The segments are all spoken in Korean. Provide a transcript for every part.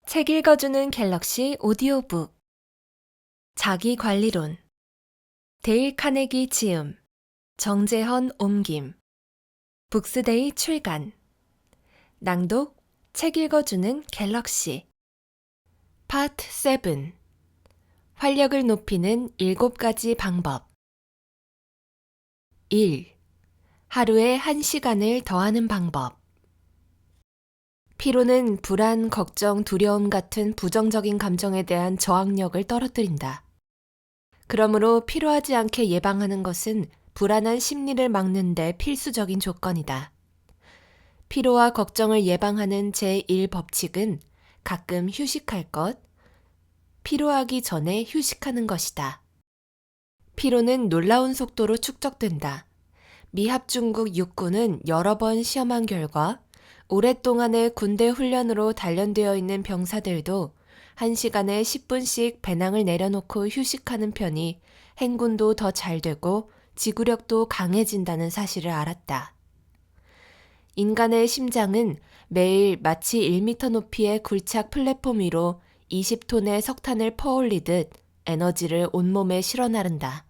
책 읽어주는 갤럭시 오디오북 자기관리론 데일 카네기 지음 정재헌 옮김 북스데이 출간 낭독 책 읽어주는 갤럭시 파트 7 활력을 높이는 7가지 방법 1. 하루에 1시간을 더하는 방법 피로는 불안, 걱정, 두려움 같은 부정적인 감정에 대한 저항력을 떨어뜨린다. 그러므로 피로하지 않게 예방하는 것은 불안한 심리를 막는 데 필수적인 조건이다. 피로와 걱정을 예방하는 제1법칙은 가끔 휴식할 것, 피로하기 전에 휴식하는 것이다. 피로는 놀라운 속도로 축적된다. 미 합중국 육군은 여러 번 시험한 결과 오랫동안의 군대 훈련으로 단련되어 있는 병사들도 1시간에 10분씩 배낭을 내려놓고 휴식하는 편이 행군도 더 잘 되고 지구력도 강해진다는 사실을 알았다. 인간의 심장은 매일 마치 1m 높이의 굴착 플랫폼 위로 20톤의 석탄을 퍼올리듯 에너지를 온몸에 실어 나른다.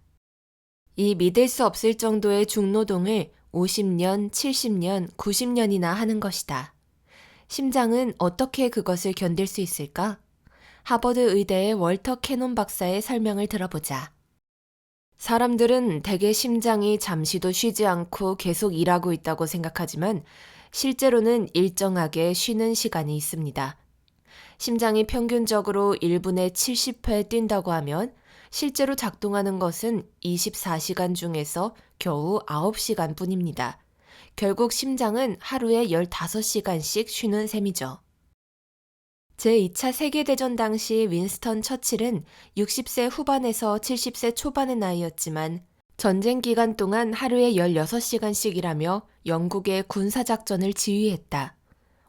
이 믿을 수 없을 정도의 중노동을 50년, 70년, 90년이나 하는 것이다. 심장은 어떻게 그것을 견딜 수 있을까? 하버드 의대의 월터 캐논 박사의 설명을 들어보자. 사람들은 대개 심장이 잠시도 쉬지 않고 계속 일하고 있다고 생각하지만 실제로는 일정하게 쉬는 시간이 있습니다. 심장이 평균적으로 1분에 70회 뛴다고 하면 실제로 작동하는 것은 24시간 중에서 겨우 9시간 뿐입니다. 결국 심장은 하루에 15시간씩 쉬는 셈이죠. 제2차 세계대전 당시 윈스턴 처칠은 60세 후반에서 70세 초반의 나이였지만 전쟁 기간 동안 하루에 16시간씩 일하며 영국의 군사작전을 지휘했다.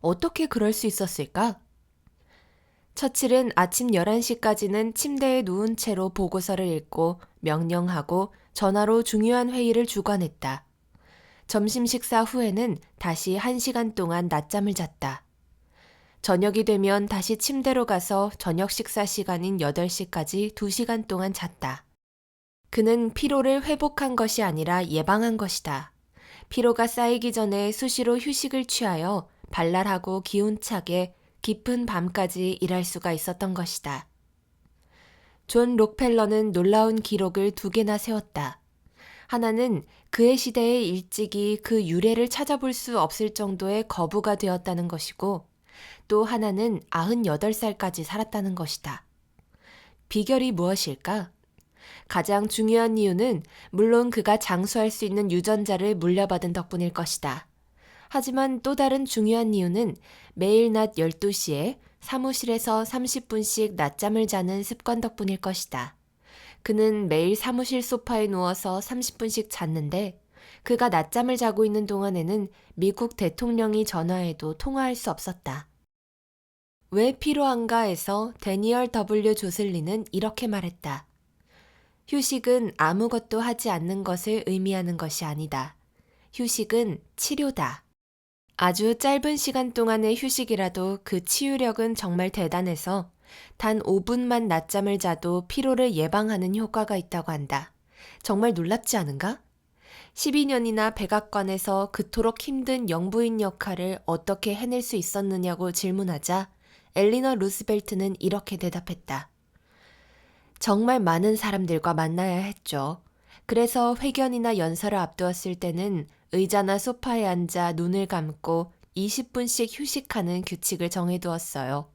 어떻게 그럴 수 있었을까? 처칠은 아침 11시까지는 침대에 누운 채로 보고서를 읽고 명령하고 전화로 중요한 회의를 주관했다. 점심 식사 후에는 다시 1시간 동안 낮잠을 잤다. 저녁이 되면 다시 침대로 가서 저녁 식사 시간인 8시까지 2시간 동안 잤다. 그는 피로를 회복한 것이 아니라 예방한 것이다. 피로가 쌓이기 전에 수시로 휴식을 취하여 발랄하고 기운차게 깊은 밤까지 일할 수가 있었던 것이다. 존 록펠러는 놀라운 기록을 2개나 세웠다. 하나는 그의 시대의 일찍이 그 유래를 찾아볼 수 없을 정도의 거부가 되었다는 것이고 또 하나는 98살까지 살았다는 것이다. 비결이 무엇일까? 가장 중요한 이유는 물론 그가 장수할 수 있는 유전자를 물려받은 덕분일 것이다. 하지만 또 다른 중요한 이유는 매일 낮 12시에 사무실에서 30분씩 낮잠을 자는 습관 덕분일 것이다. 그는 매일 사무실 소파에 누워서 30분씩 잤는데 그가 낮잠을 자고 있는 동안에는 미국 대통령이 전화해도 통화할 수 없었다. 왜 필요한가 해서 데니얼 W. 조슬리는 이렇게 말했다. 휴식은 아무것도 하지 않는 것을 의미하는 것이 아니다. 휴식은 치료다. 아주 짧은 시간 동안의 휴식이라도 그 치유력은 정말 대단해서 단 5분만 낮잠을 자도 피로를 예방하는 효과가 있다고 한다. 정말 놀랍지 않은가? 12년이나 백악관에서 그토록 힘든 영부인 역할을 어떻게 해낼 수 있었느냐고 질문하자 엘리너 루스벨트는 이렇게 대답했다. 정말 많은 사람들과 만나야 했죠. 그래서 회견이나 연설을 앞두었을 때는 의자나 소파에 앉아 눈을 감고 20분씩 휴식하는 규칙을 정해두었어요.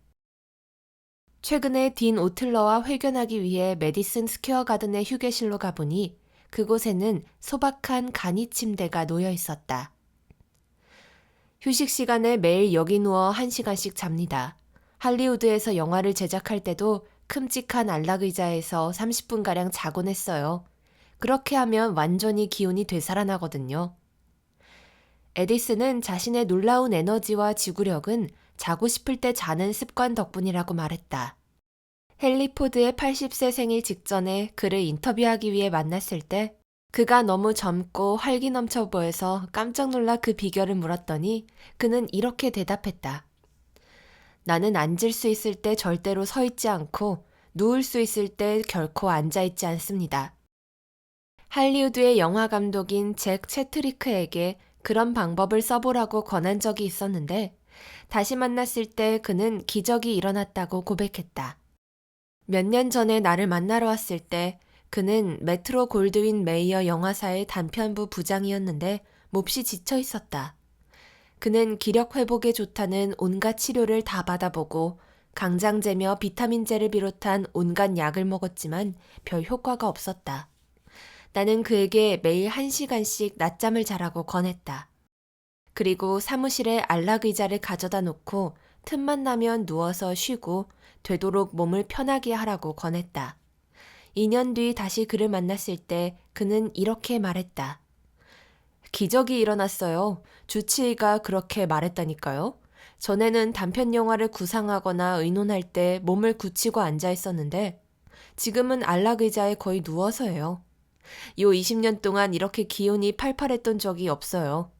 최근에 딘 오틀러와 회견하기 위해 메디슨 스퀘어 가든의 휴게실로 가보니 그곳에는 소박한 간이 침대가 놓여 있었다. 휴식 시간에 매일 여기 누워 1시간씩 잡니다. 할리우드에서 영화를 제작할 때도 큼직한 안락의자에서 30분가량 자곤 했어요. 그렇게 하면 완전히 기운이 되살아나거든요. 에디슨은 자신의 놀라운 에너지와 지구력은 자고 싶을 때 자는 습관 덕분이라고 말했다. 헨리 포드의 80세 생일 직전에 그를 인터뷰하기 위해 만났을 때 그가 너무 젊고 활기 넘쳐 보여서 깜짝 놀라 그 비결을 물었더니 그는 이렇게 대답했다. 나는 앉을 수 있을 때 절대로 서 있지 않고 누울 수 있을 때 결코 앉아 있지 않습니다. 할리우드의 영화 감독인 잭 채트리크에게 그런 방법을 써보라고 권한 적이 있었는데 다시 만났을 때 그는 기적이 일어났다고 고백했다. 몇 년 전에 나를 만나러 왔을 때 그는 메트로 골드윈 메이어 영화사의 단편부 부장이었는데 몹시 지쳐 있었다. 그는 기력 회복에 좋다는 온갖 치료를 다 받아보고 강장제며 비타민제를 비롯한 온갖 약을 먹었지만 별 효과가 없었다. 나는 그에게 매일 1시간씩 낮잠을 자라고 권했다. 그리고 사무실에 안락 의자를 가져다 놓고 틈만 나면 누워서 쉬고 되도록 몸을 편하게 하라고 권했다. 2년 뒤 다시 그를 만났을 때 그는 이렇게 말했다. 기적이 일어났어요. 주치의가 그렇게 말했다니까요. 전에는 단편 영화를 구상하거나 의논할 때 몸을 굳히고 앉아 있었는데 지금은 안락 의자에 거의 누워서 해요. 요 20년 동안 이렇게 기운이 팔팔했던 적이 없어요.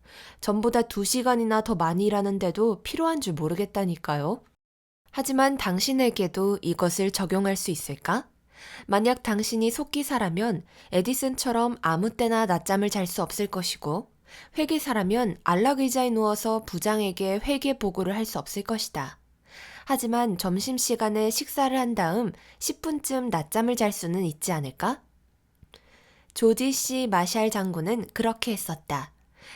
전보다 2시간이나 더 많이 일하는데도 필요한 줄 모르겠다니까요. 하지만 당신에게도 이것을 적용할 수 있을까? 만약 당신이 속기사라면 에디슨처럼 아무 때나 낮잠을 잘 수 없을 것이고 회계사라면 안락 의자에 누워서 부장에게 회계 보고를 할 수 없을 것이다. 하지만 점심시간에 식사를 한 다음 10분쯤 낮잠을 잘 수는 있지 않을까? 조지 씨 마샬 장군은 그렇게 했었다.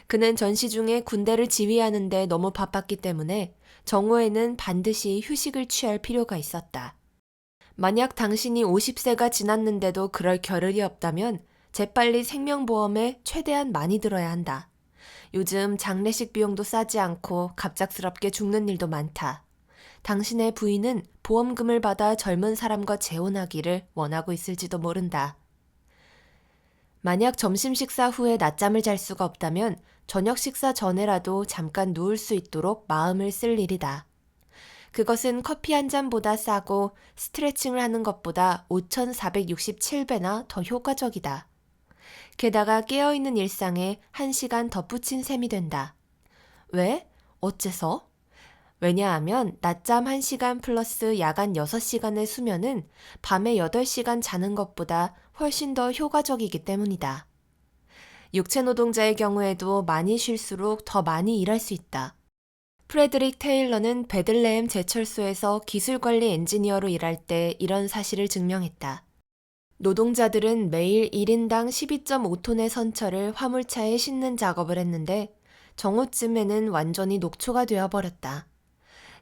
그는 전시 중에 군대를 지휘하는데 너무 바빴기 때문에 정오에는 반드시 휴식을 취할 필요가 있었다. 만약 당신이 50세가 지났는데도 그럴 겨를이 없다면 재빨리 생명보험에 최대한 많이 들어야 한다. 요즘 장례식 비용도 싸지 않고 갑작스럽게 죽는 일도 많다. 당신의 부인은 보험금을 받아 젊은 사람과 재혼하기를 원하고 있을지도 모른다. 만약 점심 식사 후에 낮잠을 잘 수가 없다면 저녁 식사 전에라도 잠깐 누울 수 있도록 마음을 쓸 일이다. 그것은 커피 한 잔보다 싸고 스트레칭을 하는 것보다 5,467배나 더 효과적이다. 게다가 깨어있는 일상에 1시간 덧붙인 셈이 된다. 왜? 어째서? 왜냐하면 낮잠 1시간 플러스 야간 6시간의 수면은 밤에 8시간 자는 것보다 훨씬 더 효과적이기 때문이다. 육체 노동자의 경우에도 많이 쉴수록 더 많이 일할 수 있다. 프레드릭 테일러는 베들레헴 제철소에서 기술관리 엔지니어로 일할 때 이런 사실을 증명했다. 노동자들은 매일 1인당 12.5톤의 선처를 화물차에 싣는 작업을 했는데 정오쯤에는 완전히 녹초가 되어버렸다.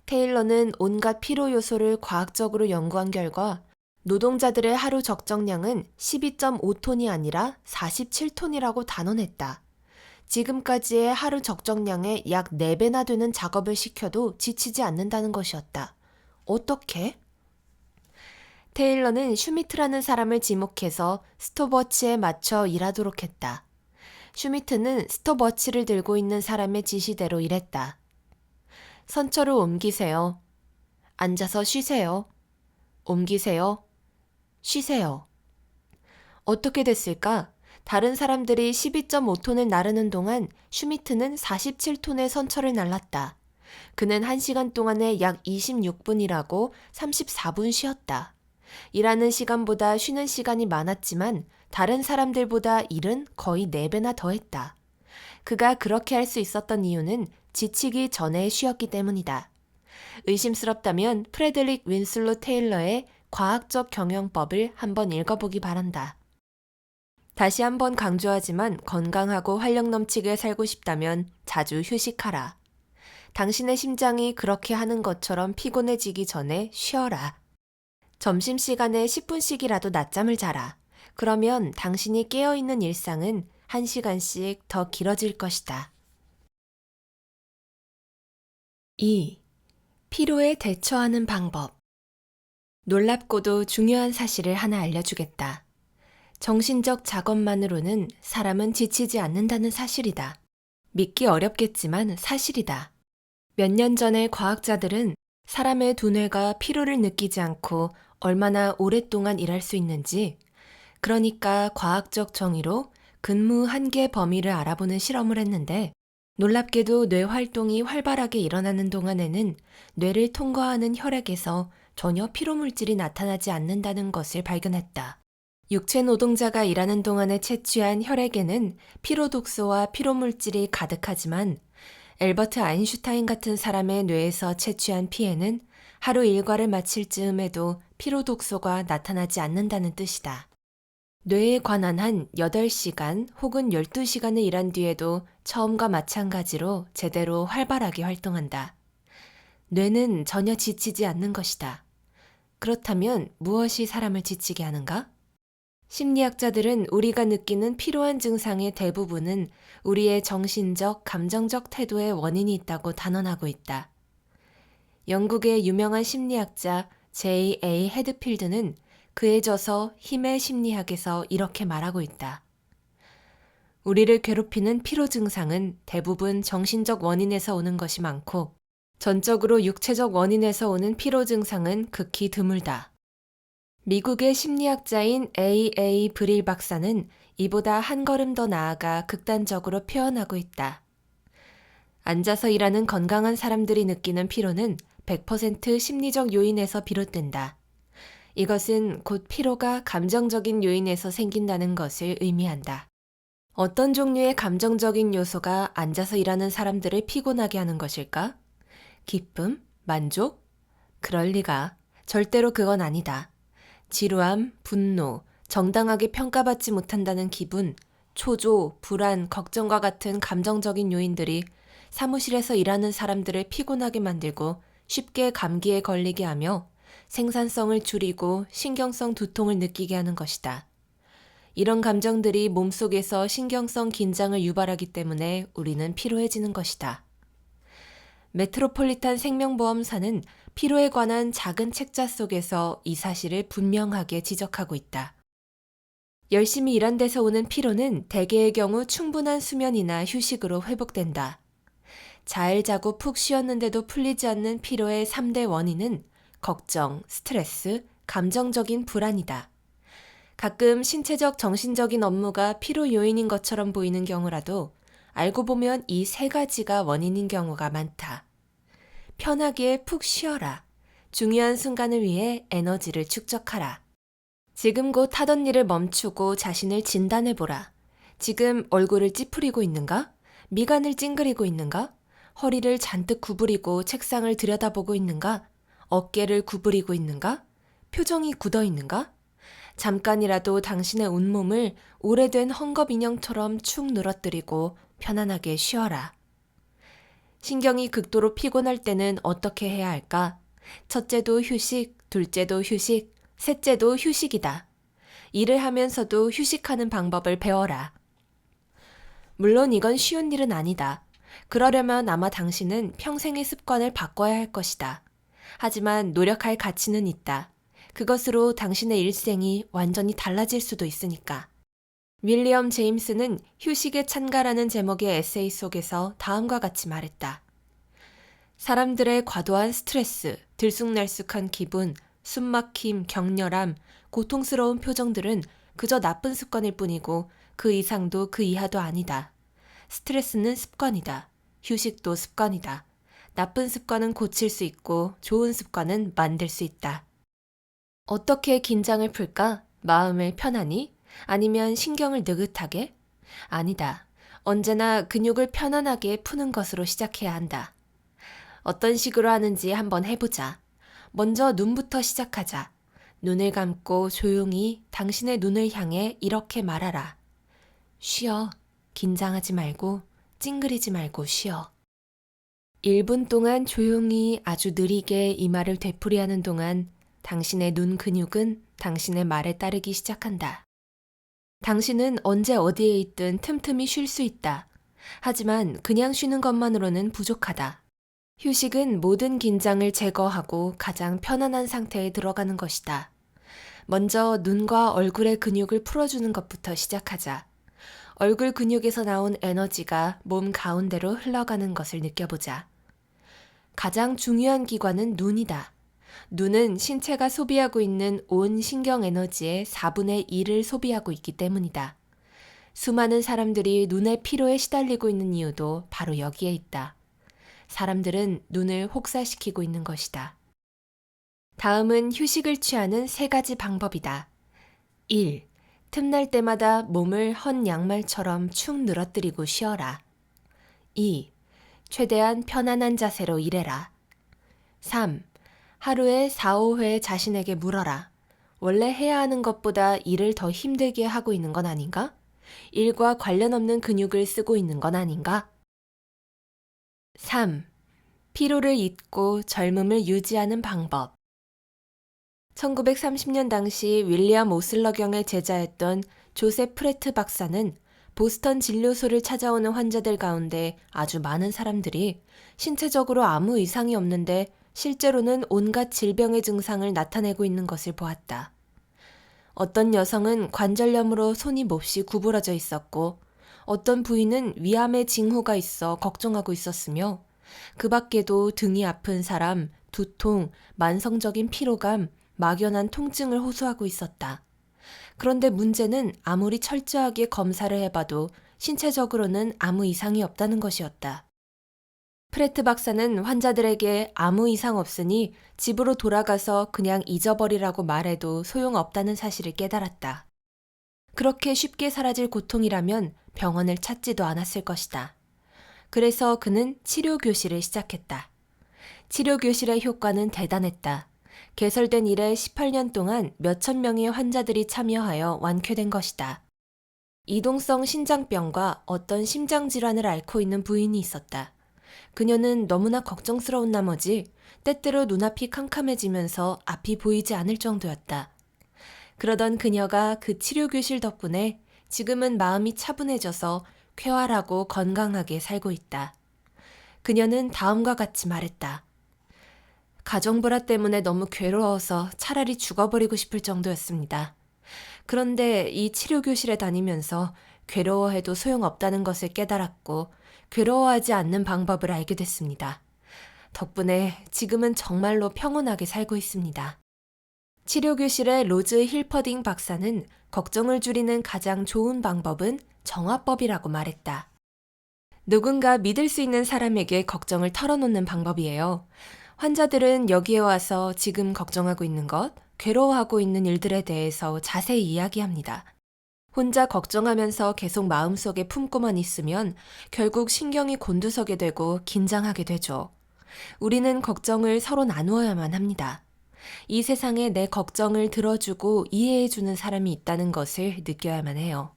테일러는 온갖 피로 요소를 과학적으로 연구한 결과 노동자들의 하루 적정량은 12.5톤이 아니라 47톤이라고 단언했다. 지금까지의 하루 적정량의 약 4배나 되는 작업을 시켜도 지치지 않는다는 것이었다. 어떻게? 테일러는 슈미트라는 사람을 지목해서 스톱워치에 맞춰 일하도록 했다. 슈미트는 스톱워치를 들고 있는 사람의 지시대로 일했다. 선처를 옮기세요. 앉아서 쉬세요. 옮기세요. 쉬세요. 어떻게 됐을까? 다른 사람들이 12.5톤을 나르는 동안 슈미트는 47톤의 선처를 날랐다. 그는 1시간 동안에 약 26분이라고 34분 쉬었다. 일하는 시간보다 쉬는 시간이 많았지만 다른 사람들보다 일은 거의 4배나 더 했다. 그가 그렇게 할 수 있었던 이유는 지치기 전에 쉬었기 때문이다. 의심스럽다면 프레드릭 윈슬로 테일러의 과학적 경영법을 한번 읽어보기 바란다. 다시 한번 강조하지만 건강하고 활력 넘치게 살고 싶다면 자주 휴식하라. 당신의 심장이 그렇게 하는 것처럼 피곤해지기 전에 쉬어라. 점심시간에 10분씩이라도 낮잠을 자라. 그러면 당신이 깨어있는 일상은 1시간씩 더 길어질 것이다. 2. 피로에 대처하는 방법. 놀랍고도 중요한 사실을 하나 알려주겠다. 정신적 작업만으로는 사람은 지치지 않는다는 사실이다. 믿기 어렵겠지만 사실이다. 몇 년 전에 과학자들은 사람의 두뇌가 피로를 느끼지 않고 얼마나 오랫동안 일할 수 있는지, 그러니까 과학적 정의로 근무 한계 범위를 알아보는 실험을 했는데 놀랍게도 뇌 활동이 활발하게 일어나는 동안에는 뇌를 통과하는 혈액에서 전혀 피로물질이 나타나지 않는다는 것을 발견했다. 육체 노동자가 일하는 동안에 채취한 혈액에는 피로독소와 피로물질이 가득하지만 엘버트 아인슈타인 같은 사람의 뇌에서 채취한 피에는 하루 일과를 마칠 즈음에도 피로독소가 나타나지 않는다는 뜻이다. 뇌에 관한 한 8시간 혹은 12시간을 일한 뒤에도 처음과 마찬가지로 제대로 활발하게 활동한다. 뇌는 전혀 지치지 않는 것이다. 그렇다면 무엇이 사람을 지치게 하는가? 심리학자들은 우리가 느끼는 피로한 증상의 대부분은 우리의 정신적, 감정적 태도에 원인이 있다고 단언하고 있다. 영국의 유명한 심리학자 J.A. 헤드필드는 그에 져서 힘의 심리학에서 이렇게 말하고 있다. 우리를 괴롭히는 피로 증상은 대부분 정신적 원인에서 오는 것이 많고 전적으로 육체적 원인에서 오는 피로 증상은 극히 드물다. 미국의 심리학자인 A.A. 브릴 박사는 이보다 한 걸음 더 나아가 극단적으로 표현하고 있다. 앉아서 일하는 건강한 사람들이 느끼는 피로는 100% 심리적 요인에서 비롯된다. 이것은 곧 피로가 감정적인 요인에서 생긴다는 것을 의미한다. 어떤 종류의 감정적인 요소가 앉아서 일하는 사람들을 피곤하게 하는 것일까? 기쁨? 만족? 그럴 리가. 절대로 그건 아니다. 지루함, 분노, 정당하게 평가받지 못한다는 기분, 초조, 불안, 걱정과 같은 감정적인 요인들이 사무실에서 일하는 사람들을 피곤하게 만들고 쉽게 감기에 걸리게 하며 생산성을 줄이고 신경성 두통을 느끼게 하는 것이다. 이런 감정들이 몸속에서 신경성 긴장을 유발하기 때문에 우리는 피로해지는 것이다. 메트로폴리탄 생명보험사는 피로에 관한 작은 책자 속에서 이 사실을 분명하게 지적하고 있다. 열심히 일한 데서 오는 피로는 대개의 경우 충분한 수면이나 휴식으로 회복된다. 잘 자고 푹 쉬었는데도 풀리지 않는 피로의 3대 원인은 걱정, 스트레스, 감정적인 불안이다. 가끔 신체적, 정신적인 업무가 피로 요인인 것처럼 보이는 경우라도 알고 보면 이 3가지가 원인인 경우가 많다. 편하게 푹 쉬어라. 중요한 순간을 위해 에너지를 축적하라. 지금 곧 하던 일을 멈추고 자신을 진단해보라. 지금 얼굴을 찌푸리고 있는가? 미간을 찡그리고 있는가? 허리를 잔뜩 구부리고 책상을 들여다보고 있는가? 어깨를 구부리고 있는가? 표정이 굳어 있는가? 잠깐이라도 당신의 온몸을 오래된 헝겊 인형처럼 축 늘어뜨리고 편안하게 쉬어라. 신경이 극도로 피곤할 때는 어떻게 해야 할까? 첫째도 휴식, 둘째도 휴식, 셋째도 휴식이다. 일을 하면서도 휴식하는 방법을 배워라. 물론 이건 쉬운 일은 아니다. 그러려면 아마 당신은 평생의 습관을 바꿔야 할 것이다. 하지만 노력할 가치는 있다. 그것으로 당신의 일생이 완전히 달라질 수도 있으니까. 윌리엄 제임스는 휴식의 찬가라는 제목의 에세이 속에서 다음과 같이 말했다. 사람들의 과도한 스트레스, 들쑥날쑥한 기분, 숨막힘, 격렬함, 고통스러운 표정들은 그저 나쁜 습관일 뿐이고 그 이상도 그 이하도 아니다. 스트레스는 습관이다. 휴식도 습관이다. 나쁜 습관은 고칠 수 있고 좋은 습관은 만들 수 있다. 어떻게 긴장을 풀까? 마음을 편안히? 아니면 신경을 느긋하게? 아니다. 언제나 근육을 편안하게 푸는 것으로 시작해야 한다. 어떤 식으로 하는지 한번 해보자. 먼저 눈부터 시작하자. 눈을 감고 조용히 당신의 눈을 향해 이렇게 말하라. 쉬어. 긴장하지 말고 찡그리지 말고 쉬어. 1분 동안 조용히 아주 느리게 이 말을 되풀이하는 동안 당신의 눈 근육은 당신의 말에 따르기 시작한다. 당신은 언제 어디에 있든 틈틈이 쉴 수 있다. 하지만 그냥 쉬는 것만으로는 부족하다. 휴식은 모든 긴장을 제거하고 가장 편안한 상태에 들어가는 것이다. 먼저 눈과 얼굴의 근육을 풀어주는 것부터 시작하자. 얼굴 근육에서 나온 에너지가 몸 가운데로 흘러가는 것을 느껴보자. 가장 중요한 기관은 눈이다. 눈은 신체가 소비하고 있는 온 신경 에너지의 4분의 1을 소비하고 있기 때문이다. 수많은 사람들이 눈의 피로에 시달리고 있는 이유도 바로 여기에 있다. 사람들은 눈을 혹사시키고 있는 것이다. 다음은 휴식을 취하는 3가지 방법이다. 1. 틈날 때마다 몸을 헌 양말처럼 축 늘어뜨리고 쉬어라. 2. 최대한 편안한 자세로 일해라. 3. 하루에 4, 5회 자신에게 물어라. 원래 해야 하는 것보다 일을 더 힘들게 하고 있는 건 아닌가? 일과 관련 없는 근육을 쓰고 있는 건 아닌가? 3. 피로를 잊고 젊음을 유지하는 방법. 1930년 당시 윌리엄 오슬러경의 제자였던 조셉 프레트 박사는 보스턴 진료소를 찾아오는 환자들 가운데 아주 많은 사람들이 신체적으로 아무 이상이 없는데 실제로는 온갖 질병의 증상을 나타내고 있는 것을 보았다. 어떤 여성은 관절염으로 손이 몹시 구부러져 있었고 어떤 부인은 위암의 징후가 있어 걱정하고 있었으며 그 밖에도 등이 아픈 사람, 두통, 만성적인 피로감, 막연한 통증을 호소하고 있었다. 그런데 문제는 아무리 철저하게 검사를 해봐도 신체적으로는 아무 이상이 없다는 것이었다. 프레트 박사는 환자들에게 아무 이상 없으니 집으로 돌아가서 그냥 잊어버리라고 말해도 소용없다는 사실을 깨달았다. 그렇게 쉽게 사라질 고통이라면 병원을 찾지도 않았을 것이다. 그래서 그는 치료교실을 시작했다. 치료교실의 효과는 대단했다. 개설된 이래 18년 동안 몇천 명의 환자들이 참여하여 완쾌된 것이다. 이동성 신장병과 어떤 심장질환을 앓고 있는 부인이 있었다. 그녀는 너무나 걱정스러운 나머지 때때로 눈앞이 캄캄해지면서 앞이 보이지 않을 정도였다. 그러던 그녀가 그 치료교실 덕분에 지금은 마음이 차분해져서 쾌활하고 건강하게 살고 있다. 그녀는 다음과 같이 말했다. 가정불화 때문에 너무 괴로워서 차라리 죽어버리고 싶을 정도였습니다. 그런데 이 치료교실에 다니면서 괴로워해도 소용없다는 것을 깨달았고 괴로워하지 않는 방법을 알게 됐습니다. 덕분에 지금은 정말로 평온하게 살고 있습니다. 치료교실의 로즈 힐퍼딩 박사는 걱정을 줄이는 가장 좋은 방법은 정화법이라고 말했다. 누군가 믿을 수 있는 사람에게 걱정을 털어놓는 방법이에요. 환자들은 여기에 와서 지금 걱정하고 있는 것, 괴로워하고 있는 일들에 대해서 자세히 이야기합니다. 혼자 걱정하면서 계속 마음속에 품고만 있으면 결국 신경이 곤두서게 되고 긴장하게 되죠. 우리는 걱정을 서로 나누어야만 합니다. 이 세상에 내 걱정을 들어주고 이해해주는 사람이 있다는 것을 느껴야만 해요.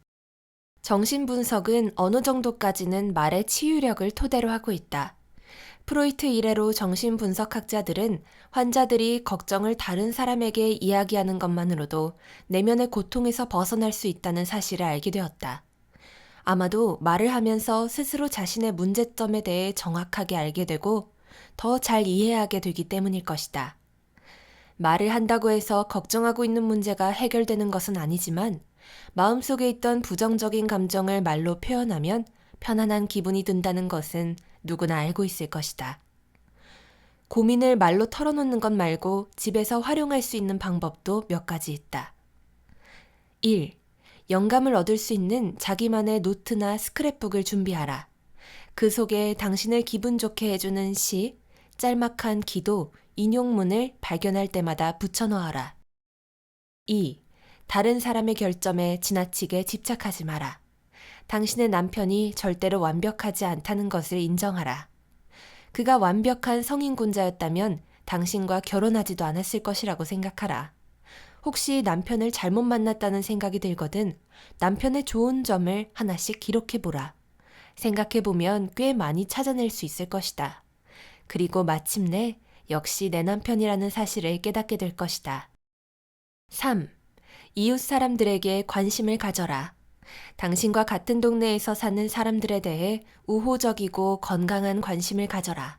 정신분석은 어느 정도까지는 말의 치유력을 토대로 하고 있다. 프로이트 이래로 정신분석학자들은 환자들이 걱정을 다른 사람에게 이야기하는 것만으로도 내면의 고통에서 벗어날 수 있다는 사실을 알게 되었다. 아마도 말을 하면서 스스로 자신의 문제점에 대해 정확하게 알게 되고 더 잘 이해하게 되기 때문일 것이다. 말을 한다고 해서 걱정하고 있는 문제가 해결되는 것은 아니지만 마음속에 있던 부정적인 감정을 말로 표현하면 편안한 기분이 든다는 것은 누구나 알고 있을 것이다. 고민을 말로 털어놓는 것 말고 집에서 활용할 수 있는 방법도 몇 가지 있다. 1. 영감을 얻을 수 있는 자기만의 노트나 스크랩북을 준비하라. 그 속에 당신을 기분 좋게 해주는 시, 짤막한 기도, 인용문을 발견할 때마다 붙여넣어라. 2. 다른 사람의 결점에 지나치게 집착하지 마라. 당신의 남편이 절대로 완벽하지 않다는 것을 인정하라. 그가 완벽한 성인군자였다면 당신과 결혼하지도 않았을 것이라고 생각하라. 혹시 남편을 잘못 만났다는 생각이 들거든 남편의 좋은 점을 하나씩 기록해보라. 생각해보면 꽤 많이 찾아낼 수 있을 것이다. 그리고 마침내 역시 내 남편이라는 사실을 깨닫게 될 것이다. 3. 이웃 사람들에게 관심을 가져라. 당신과 같은 동네에서 사는 사람들에 대해 우호적이고 건강한 관심을 가져라.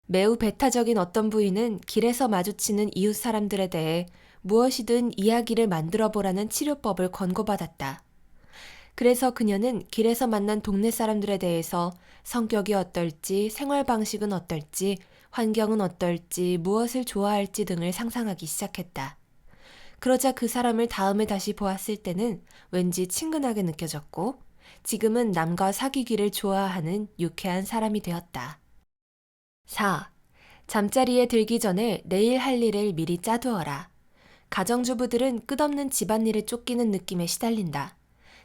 매우 배타적인 어떤 부인은 길에서 마주치는 이웃 사람들에 대해 무엇이든 이야기를 만들어 보라는 치료법을 권고받았다. 그래서 그녀는 길에서 만난 동네 사람들에 대해서 성격이 어떨지, 생활 방식은 어떨지, 환경은 어떨지, 무엇을 좋아할지 등을 상상하기 시작했다. 그러자 그 사람을 다음에 다시 보았을 때는 왠지 친근하게 느껴졌고 지금은 남과 사귀기를 좋아하는 유쾌한 사람이 되었다. 4. 잠자리에 들기 전에 내일 할 일을 미리 짜두어라. 가정주부들은 끝없는 집안일에 쫓기는 느낌에 시달린다.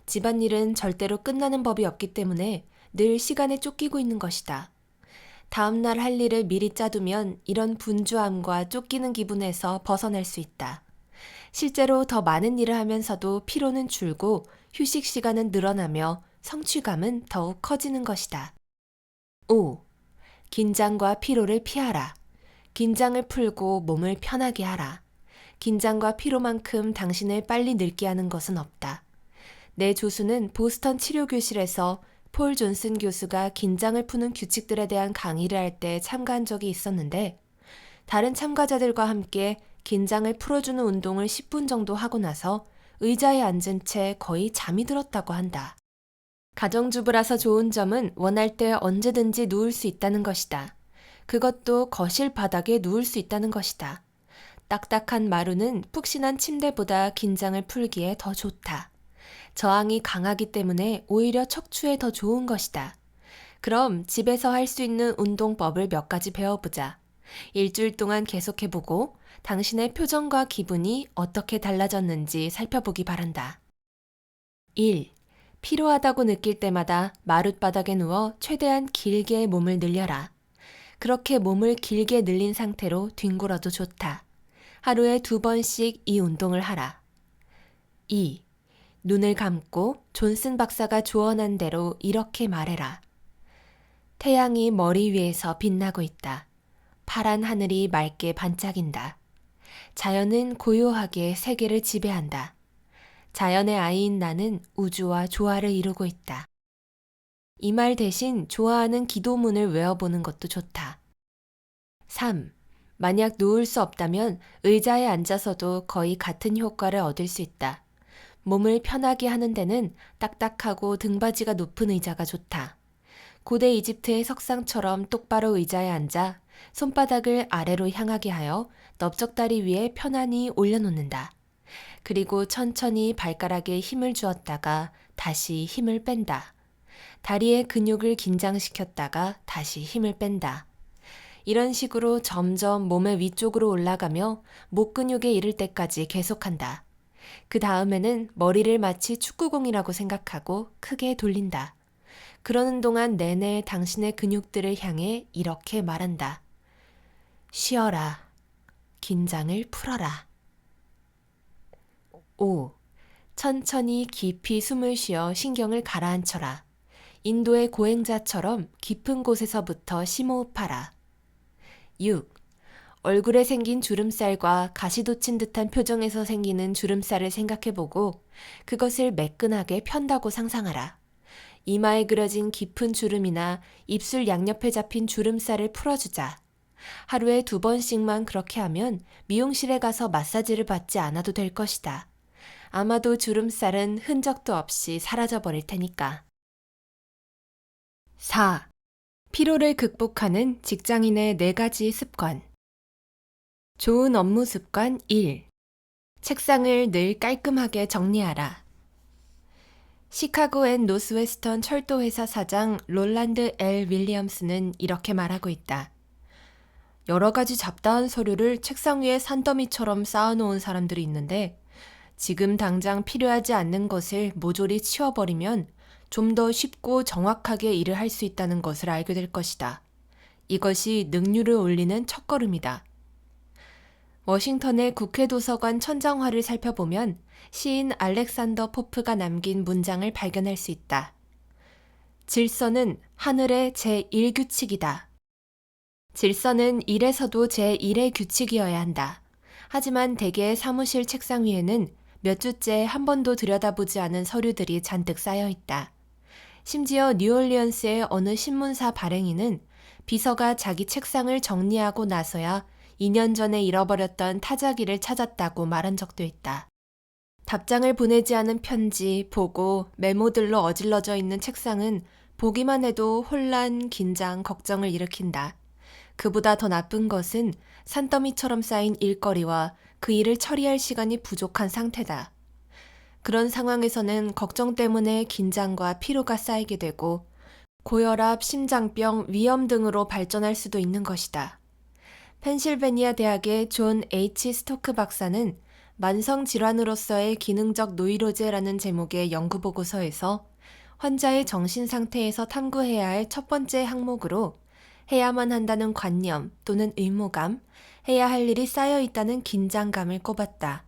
집안일은 절대로 끝나는 법이 없기 때문에 늘 시간에 쫓기고 있는 것이다. 다음날 할 일을 미리 짜두면 이런 분주함과 쫓기는 기분에서 벗어날 수 있다. 실제로 더 많은 일을 하면서도 피로는 줄고 휴식 시간은 늘어나며 성취감은 더욱 커지는 것이다. 5. 긴장과 피로를 피하라. 긴장을 풀고 몸을 편하게 하라. 긴장과 피로만큼 당신을 빨리 늙게 하는 것은 없다. 내 조수는 보스턴 치료교실에서 폴 존슨 교수가 긴장을 푸는 규칙들에 대한 강의를 할 때 참가한 적이 있었는데 다른 참가자들과 함께 긴장을 풀어주는 운동을 10분 정도 하고 나서 의자에 앉은 채 거의 잠이 들었다고 한다. 가정주부라서 좋은 점은 원할 때 언제든지 누울 수 있다는 것이다. 그것도 거실 바닥에 누울 수 있다는 것이다. 딱딱한 마루는 푹신한 침대보다 긴장을 풀기에 더 좋다. 저항이 강하기 때문에 오히려 척추에 더 좋은 것이다. 그럼 집에서 할 수 있는 운동법을 몇 가지 배워보자. 일주일 동안 계속해보고 당신의 표정과 기분이 어떻게 달라졌는지 살펴보기 바란다. 1. 피로하다고 느낄 때마다 마룻바닥에 누워 최대한 길게 몸을 늘려라. 그렇게 몸을 길게 늘린 상태로 뒹굴어도 좋다. 하루에 2번씩 이 운동을 하라. 2. 눈을 감고 존슨 박사가 조언한 대로 이렇게 말해라. 태양이 머리 위에서 빛나고 있다. 파란 하늘이 맑게 반짝인다. 자연은 고요하게 세계를 지배한다. 자연의 아이인 나는 우주와 조화를 이루고 있다. 이 말 대신 좋아하는 기도문을 외워보는 것도 좋다. 3. 만약 누울 수 없다면 의자에 앉아서도 거의 같은 효과를 얻을 수 있다. 몸을 편하게 하는 데는 딱딱하고 등받이가 높은 의자가 좋다. 고대 이집트의 석상처럼 똑바로 의자에 앉아 손바닥을 아래로 향하게 하여 넓적다리 위에 편안히 올려놓는다. 그리고 천천히 발가락에 힘을 주었다가 다시 힘을 뺀다. 다리의 근육을 긴장시켰다가 다시 힘을 뺀다. 이런 식으로 점점 몸의 위쪽으로 올라가며 목 근육에 이를 때까지 계속한다. 그 다음에는 머리를 마치 축구공이라고 생각하고 크게 돌린다. 그러는 동안 내내 당신의 근육들을 향해 이렇게 말한다. 쉬어라. 긴장을 풀어라. 5. 천천히 깊이 숨을 쉬어 신경을 가라앉혀라. 인도의 고행자처럼 깊은 곳에서부터 심호흡하라. 6. 얼굴에 생긴 주름살과 가시 돋친 듯한 표정에서 생기는 주름살을 생각해보고 그것을 매끈하게 편다고 상상하라. 이마에 그려진 깊은 주름이나 입술 양옆에 잡힌 주름살을 풀어주자. 하루에 2번씩만 그렇게 하면 미용실에 가서 마사지를 받지 않아도 될 것이다. 아마도 주름살은 흔적도 없이 사라져버릴 테니까. 4. 피로를 극복하는 직장인의 4가지 습관. 좋은 업무 습관 1. 책상을 늘 깔끔하게 정리하라. 시카고 앤 노스웨스턴 철도회사 사장 롤란드 L. 윌리엄스는 이렇게 말하고 있다. 여러 가지 잡다한 서류를 책상 위에 산더미처럼 쌓아놓은 사람들이 있는데 지금 당장 필요하지 않는 것을 모조리 치워버리면 좀 더 쉽고 정확하게 일을 할 수 있다는 것을 알게 될 것이다. 이것이 능률을 올리는 첫걸음이다. 워싱턴의 국회 도서관 천장화를 살펴보면 시인 알렉산더 포프가 남긴 문장을 발견할 수 있다. 질서는 하늘의 제1규칙이다. 질서는 일에서도 제1의 규칙이어야 한다. 하지만 대개의 사무실 책상 위에는 몇 주째 한 번도 들여다보지 않은 서류들이 잔뜩 쌓여 있다. 심지어 뉴올리언스의 어느 신문사 발행인은 비서가 자기 책상을 정리하고 나서야 2년 전에 잃어버렸던 타자기를 찾았다고 말한 적도 있다. 답장을 보내지 않은 편지, 보고, 메모들로 어질러져 있는 책상은 보기만 해도 혼란, 긴장, 걱정을 일으킨다. 그보다 더 나쁜 것은 산더미처럼 쌓인 일거리와 그 일을 처리할 시간이 부족한 상태다. 그런 상황에서는 걱정 때문에 긴장과 피로가 쌓이게 되고 고혈압, 심장병, 위염 등으로 발전할 수도 있는 것이다. 펜실베니아 대학의 존 H. 스토크 박사는 만성 질환으로서의 기능적 노이로제라는 제목의 연구 보고서에서 환자의 정신 상태에서 탐구해야 할 첫 번째 항목으로 해야만 한다는 관념 또는 의무감, 해야 할 일이 쌓여 있다는 긴장감을 꼽았다.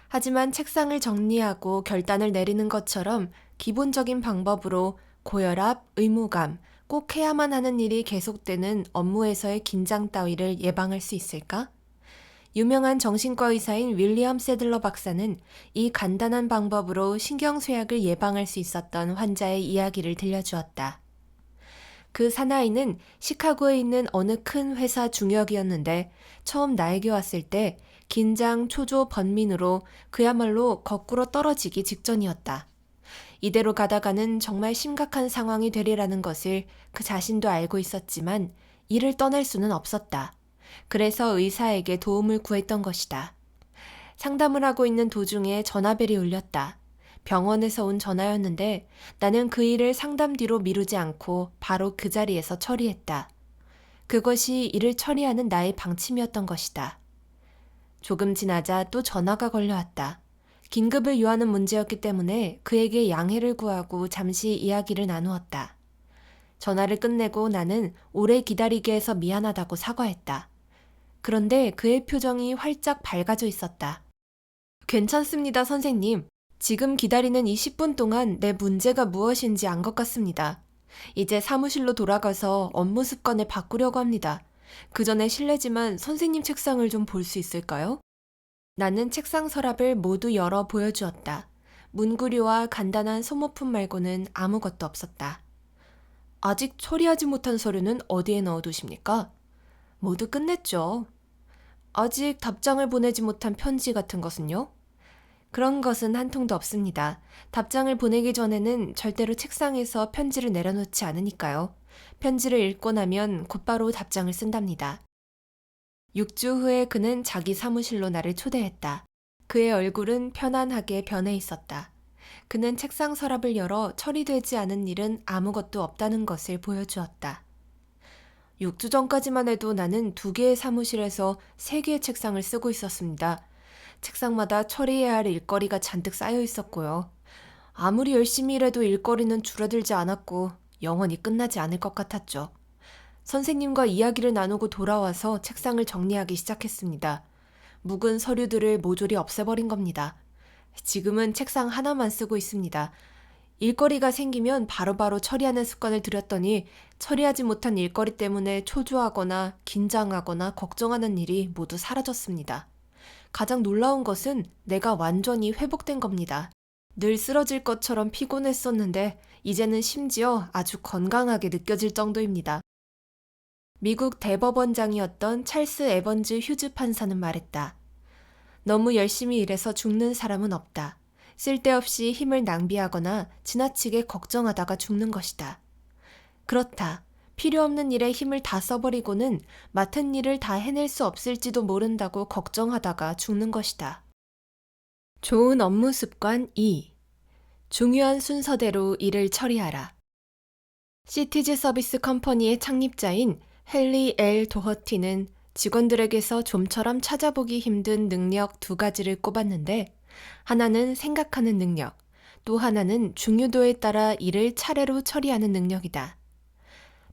하지만 책상을 정리하고 결단을 내리는 것처럼 기본적인 방법으로 고혈압, 의무감, 꼭 해야만 하는 일이 계속되는 업무에서의 긴장 따위를 예방할 수 있을까? 유명한 정신과 의사인 윌리엄 세들러 박사는 이 간단한 방법으로 신경쇠약을 예방할 수 있었던 환자의 이야기를 들려주었다. 그 사나이는 시카고에 있는 어느 큰 회사 중역이었는데 처음 나에게 왔을 때 긴장, 초조, 번민으로 그야말로 거꾸로 떨어지기 직전이었다. 이대로 가다가는 정말 심각한 상황이 되리라는 것을 그 자신도 알고 있었지만 이를 떠날 수는 없었다. 그래서 의사에게 도움을 구했던 것이다. 상담을 하고 있는 도중에 전화벨이 울렸다. 병원에서 온 전화였는데 나는 그 일을 상담 뒤로 미루지 않고 바로 그 자리에서 처리했다. 그것이 일을 처리하는 나의 방침이었던 것이다. 조금 지나자 또 전화가 걸려왔다. 긴급을 요하는 문제였기 때문에 그에게 양해를 구하고 잠시 이야기를 나누었다. 전화를 끝내고 나는 오래 기다리게 해서 미안하다고 사과했다. 그런데 그의 표정이 활짝 밝아져 있었다. 괜찮습니다, 선생님. 지금 기다리는 이 10분 동안 내 문제가 무엇인지 안 것 같습니다. 이제 사무실로 돌아가서 업무 습관을 바꾸려고 합니다. 그 전에 실례지만 선생님 책상을 좀 볼 수 있을까요? 나는 책상 서랍을 모두 열어 보여주었다. 문구류와 간단한 소모품 말고는 아무것도 없었다. 아직 처리하지 못한 서류는 어디에 넣어두십니까? 모두 끝냈죠. 아직 답장을 보내지 못한 편지 같은 것은요? 그런 것은 한 통도 없습니다. 답장을 보내기 전에는 절대로 책상에서 편지를 내려놓지 않으니까요. 편지를 읽고 나면 곧바로 답장을 쓴답니다. 6주 후에 그는 자기 사무실로 나를 초대했다. 그의 얼굴은 편안하게 변해 있었다. 그는 책상 서랍을 열어 처리되지 않은 일은 아무것도 없다는 것을 보여주었다. 6주 전까지만 해도 나는 2개의 사무실에서 3개의 책상을 쓰고 있었습니다. 책상마다 처리해야 할 일거리가 잔뜩 쌓여 있었고요. 아무리 열심히 일해도 일거리는 줄어들지 않았고 영원히 끝나지 않을 것 같았죠. 선생님과 이야기를 나누고 돌아와서 책상을 정리하기 시작했습니다. 묵은 서류들을 모조리 없애버린 겁니다. 지금은 책상 하나만 쓰고 있습니다. 일거리가 생기면 바로바로 처리하는 습관을 들였더니 처리하지 못한 일거리 때문에 초조하거나 긴장하거나 걱정하는 일이 모두 사라졌습니다. 가장 놀라운 것은 내가 완전히 회복된 겁니다. 늘 쓰러질 것처럼 피곤했었는데 이제는 심지어 아주 건강하게 느껴질 정도입니다. 미국 대법원장이었던 찰스 에번즈 휴즈 판사는 말했다. 너무 열심히 일해서 죽는 사람은 없다. 쓸데없이 힘을 낭비하거나 지나치게 걱정하다가 죽는 것이다. 그렇다. 필요 없는 일에 힘을 다 써버리고는 맡은 일을 다 해낼 수 없을지도 모른다고 걱정하다가 죽는 것이다. 좋은 업무 습관 2. 중요한 순서대로 일을 처리하라. 시티즈 서비스 컴퍼니의 창립자인 헨리 L. 도허티는 직원들에게서 좀처럼 찾아보기 힘든 능력 2가지를 꼽았는데 하나는 생각하는 능력, 또 하나는 중요도에 따라 일을 차례로 처리하는 능력이다.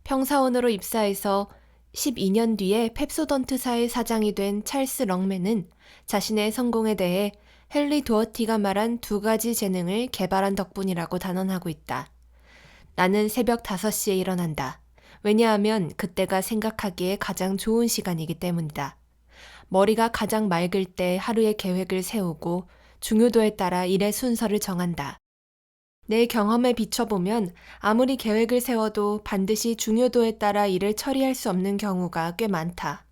평사원으로 입사해서 12년 뒤에 펩소던트사의 사장이 된 찰스 럭맨은 자신의 성공에 대해 헨리 도어티가 말한 2가지 재능을 개발한 덕분이라고 단언하고 있다. 나는 새벽 5시에 일어난다. 왜냐하면 그때가 생각하기에 가장 좋은 시간이기 때문이다. 머리가 가장 맑을 때 하루의 계획을 세우고 중요도에 따라 일의 순서를 정한다. 내 경험에 비춰보면 아무리 계획을 세워도 반드시 중요도에 따라 일을 처리할 수 없는 경우가 꽤 많다.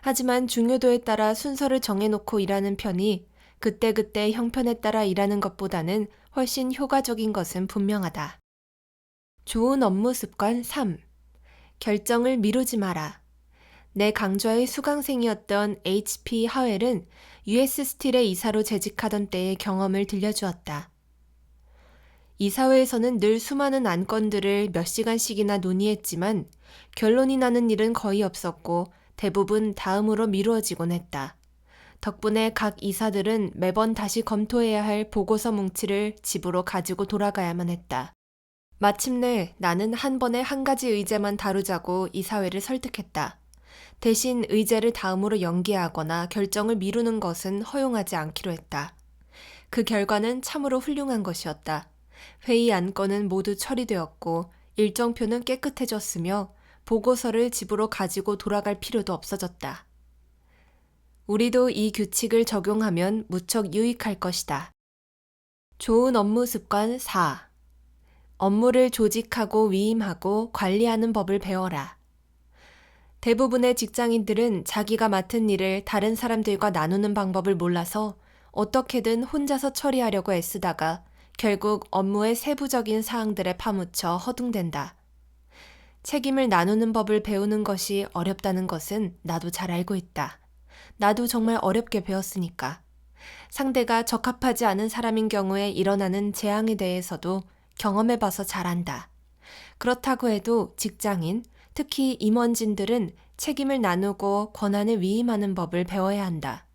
하지만 중요도에 따라 순서를 정해놓고 일하는 편이 그때그때 형편에 따라 일하는 것보다는 훨씬 효과적인 것은 분명하다. 좋은 업무 습관 3. 결정을 미루지 마라. 내 강좌의 수강생이었던 HP 하웰은 US 스틸의 이사로 재직하던 때의 경험을 들려주었다. 이사회에서는 늘 수많은 안건들을 몇 시간씩이나 논의했지만 결론이 나는 일은 거의 없었고 대부분 다음으로 미루어지곤 했다. 덕분에 각 이사들은 매번 다시 검토해야 할 보고서 뭉치를 집으로 가지고 돌아가야만 했다. 마침내 나는 한 번에 한 가지 의제만 다루자고 이사회를 설득했다. 대신 의제를 다음으로 연기하거나 결정을 미루는 것은 허용하지 않기로 했다. 그 결과는 참으로 훌륭한 것이었다. 회의 안건은 모두 처리되었고 일정표는 깨끗해졌으며 보고서를 집으로 가지고 돌아갈 필요도 없어졌다. 우리도 이 규칙을 적용하면 무척 유익할 것이다. 좋은 업무 습관 4. 업무를 조직하고 위임하고 관리하는 법을 배워라. 대부분의 직장인들은 자기가 맡은 일을 다른 사람들과 나누는 방법을 몰라서 어떻게든 혼자서 처리하려고 애쓰다가 결국 업무의 세부적인 사항들에 파묻혀 허둥댄다. 책임을 나누는 법을 배우는 것이 어렵다는 것은 나도 잘 알고 있다. 나도 정말 어렵게 배웠으니까. 상대가 적합하지 않은 사람인 경우에 일어나는 재앙에 대해서도 경험해봐서 잘 안다. 그렇다고 해도 직장인, 특히 임원진들은 책임을 나누고 권한을 위임하는 법을 배워야 한다.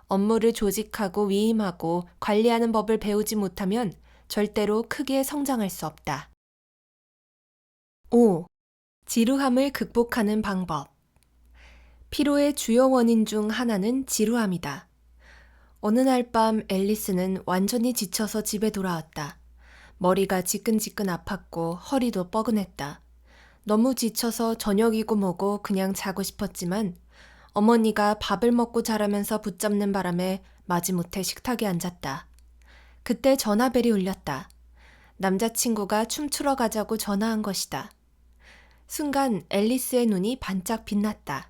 업무를 조직하고 위임하고 관리하는 법을 배우지 못하면 절대로 크게 성장할 수 없다. 5. 지루함을 극복하는 방법. 피로의 주요 원인 중 하나는 지루함이다. 어느 날 밤 앨리스는 완전히 지쳐서 집에 돌아왔다. 머리가 지끈지끈 아팠고 허리도 뻐근했다. 너무 지쳐서 저녁이고 뭐고 그냥 자고 싶었지만 어머니가 밥을 먹고 자라면서 붙잡는 바람에 마지못해 식탁에 앉았다. 그때 전화벨이 울렸다. 남자친구가 춤추러 가자고 전화한 것이다. 순간 앨리스의 눈이 반짝 빛났다.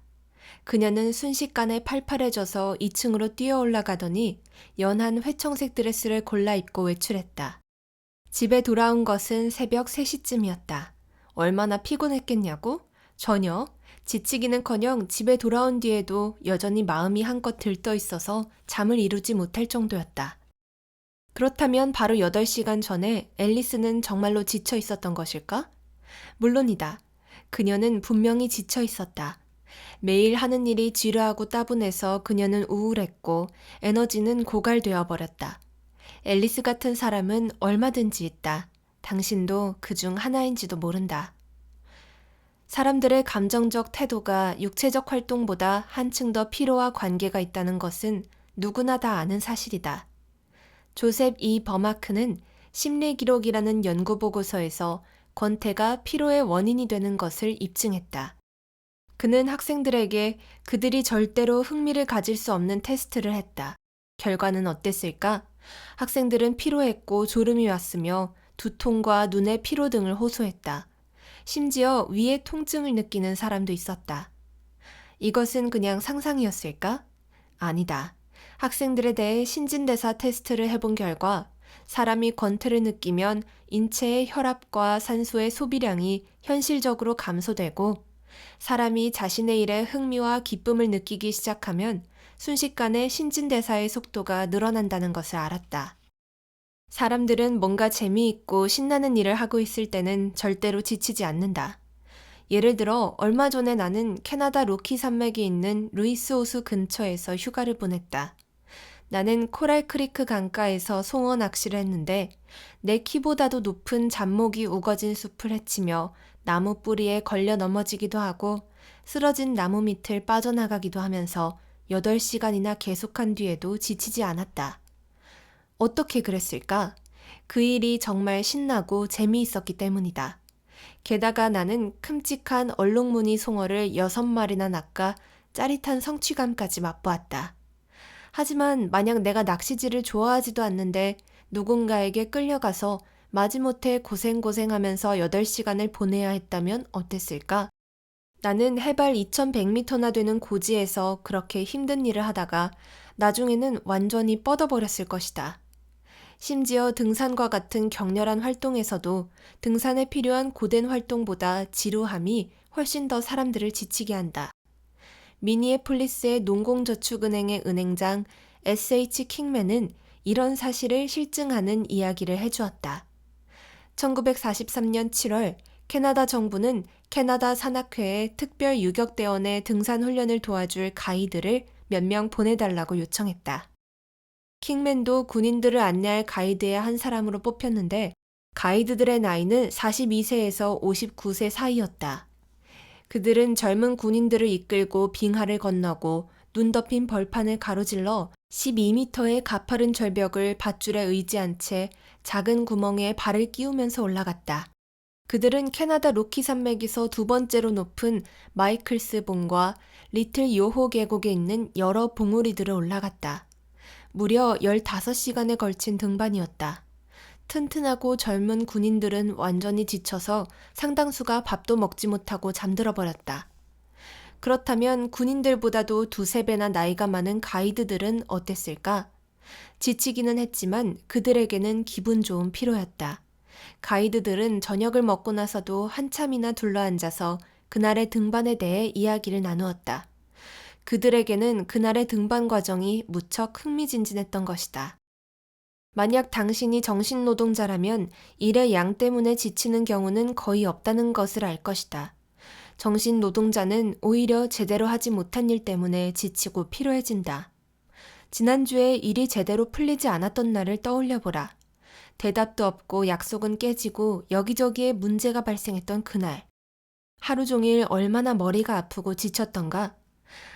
그녀는 순식간에 팔팔해져서 2층으로 뛰어 올라가더니 연한 회청색 드레스를 골라 입고 외출했다. 집에 돌아온 것은 새벽 3시쯤이었다. 얼마나 피곤했겠냐고? 전혀. 지치기는커녕 집에 돌아온 뒤에도 여전히 마음이 한껏 들떠 있어서 잠을 이루지 못할 정도였다. 그렇다면 바로 8시간 전에 앨리스는 정말로 지쳐 있었던 것일까? 물론이다. 그녀는 분명히 지쳐 있었다. 매일 하는 일이 지루하고 따분해서 그녀는 우울했고 에너지는 고갈되어 버렸다. 앨리스 같은 사람은 얼마든지 있다. 당신도 그중 하나인지도 모른다. 사람들의 감정적 태도가 육체적 활동보다 한층 더 피로와 관계가 있다는 것은 누구나 다 아는 사실이다. 조셉 E. 버마크는 심리기록이라는 연구보고서에서 권태가 피로의 원인이 되는 것을 입증했다. 그는 학생들에게 그들이 절대로 흥미를 가질 수 없는 테스트를 했다. 결과는 어땠을까? 학생들은 피로했고 졸음이 왔으며 두통과 눈의 피로 등을 호소했다. 심지어 위의 통증을 느끼는 사람도 있었다. 이것은 그냥 상상이었을까? 아니다. 학생들에 대해 신진대사 테스트를 해본 결과 사람이 권태를 느끼면 인체의 혈압과 산소의 소비량이 현실적으로 감소되고 사람이 자신의 일에 흥미와 기쁨을 느끼기 시작하면 순식간에 신진대사의 속도가 늘어난다는 것을 알았다. 사람들은 뭔가 재미있고 신나는 일을 하고 있을 때는 절대로 지치지 않는다. 예를 들어 얼마 전에 나는 캐나다 로키 산맥에 있는 루이스 호수 근처에서 휴가를 보냈다. 나는 코랄 크리크 강가에서 송어 낚시를 했는데 내 키보다도 높은 잡목이 우거진 숲을 헤치며 나무 뿌리에 걸려 넘어지기도 하고 쓰러진 나무 밑을 빠져나가기도 하면서 8시간이나 계속한 뒤에도 지치지 않았다. 어떻게 그랬을까? 그 일이 정말 신나고 재미있었기 때문이다. 게다가 나는 큼직한 얼룩무늬 송어를 6마리나 낚아 짜릿한 성취감까지 맛보았다. 하지만 만약 내가 낚시질을 좋아하지도 않는데 누군가에게 끌려가서 마지못해 고생하면서 8시간을 보내야 했다면 어땠을까? 나는 해발 2100m나 되는 고지에서 그렇게 힘든 일을 하다가 나중에는 완전히 뻗어버렸을 것이다. 심지어 등산과 같은 격렬한 활동에서도 등산에 필요한 고된 활동보다 지루함이 훨씬 더 사람들을 지치게 한다. 미니애폴리스의 농공저축은행의 은행장 S.H. 킹맨은 이런 사실을 실증하는 이야기를 해주었다. 1943년 7월 캐나다 정부는 캐나다 산악회의 특별 유격대원의 등산 훈련을 도와줄 가이드를 몇 명 보내달라고 요청했다. 킹맨도 군인들을 안내할 가이드의 한 사람으로 뽑혔는데 가이드들의 나이는 42세에서 59세 사이였다. 그들은 젊은 군인들을 이끌고 빙하를 건너고 눈 덮인 벌판을 가로질러 12m의 가파른 절벽을 밧줄에 의지한 채 작은 구멍에 발을 끼우면서 올라갔다. 그들은 캐나다 로키 산맥에서 두 번째로 높은 마이클스 봉과 리틀 요호 계곡에 있는 여러 봉우리들을 올라갔다. 무려 15시간에 걸친 등반이었다. 튼튼하고 젊은 군인들은 완전히 지쳐서 상당수가 밥도 먹지 못하고 잠들어 버렸다. 그렇다면 군인들보다도 두세 배나 나이가 많은 가이드들은 어땠을까? 지치기는 했지만 그들에게는 기분 좋은 피로였다. 가이드들은 저녁을 먹고 나서도 한참이나 둘러앉아서 그날의 등반에 대해 이야기를 나누었다. 그들에게는 그날의 등반 과정이 무척 흥미진진했던 것이다. 만약 당신이 정신노동자라면 일의 양 때문에 지치는 경우는 거의 없다는 것을 알 것이다. 정신노동자는 오히려 제대로 하지 못한 일 때문에 지치고 피로해진다. 지난주에 일이 제대로 풀리지 않았던 날을 떠올려보라. 대답도 없고 약속은 깨지고 여기저기에 문제가 발생했던 그날. 하루 종일 얼마나 머리가 아프고 지쳤던가?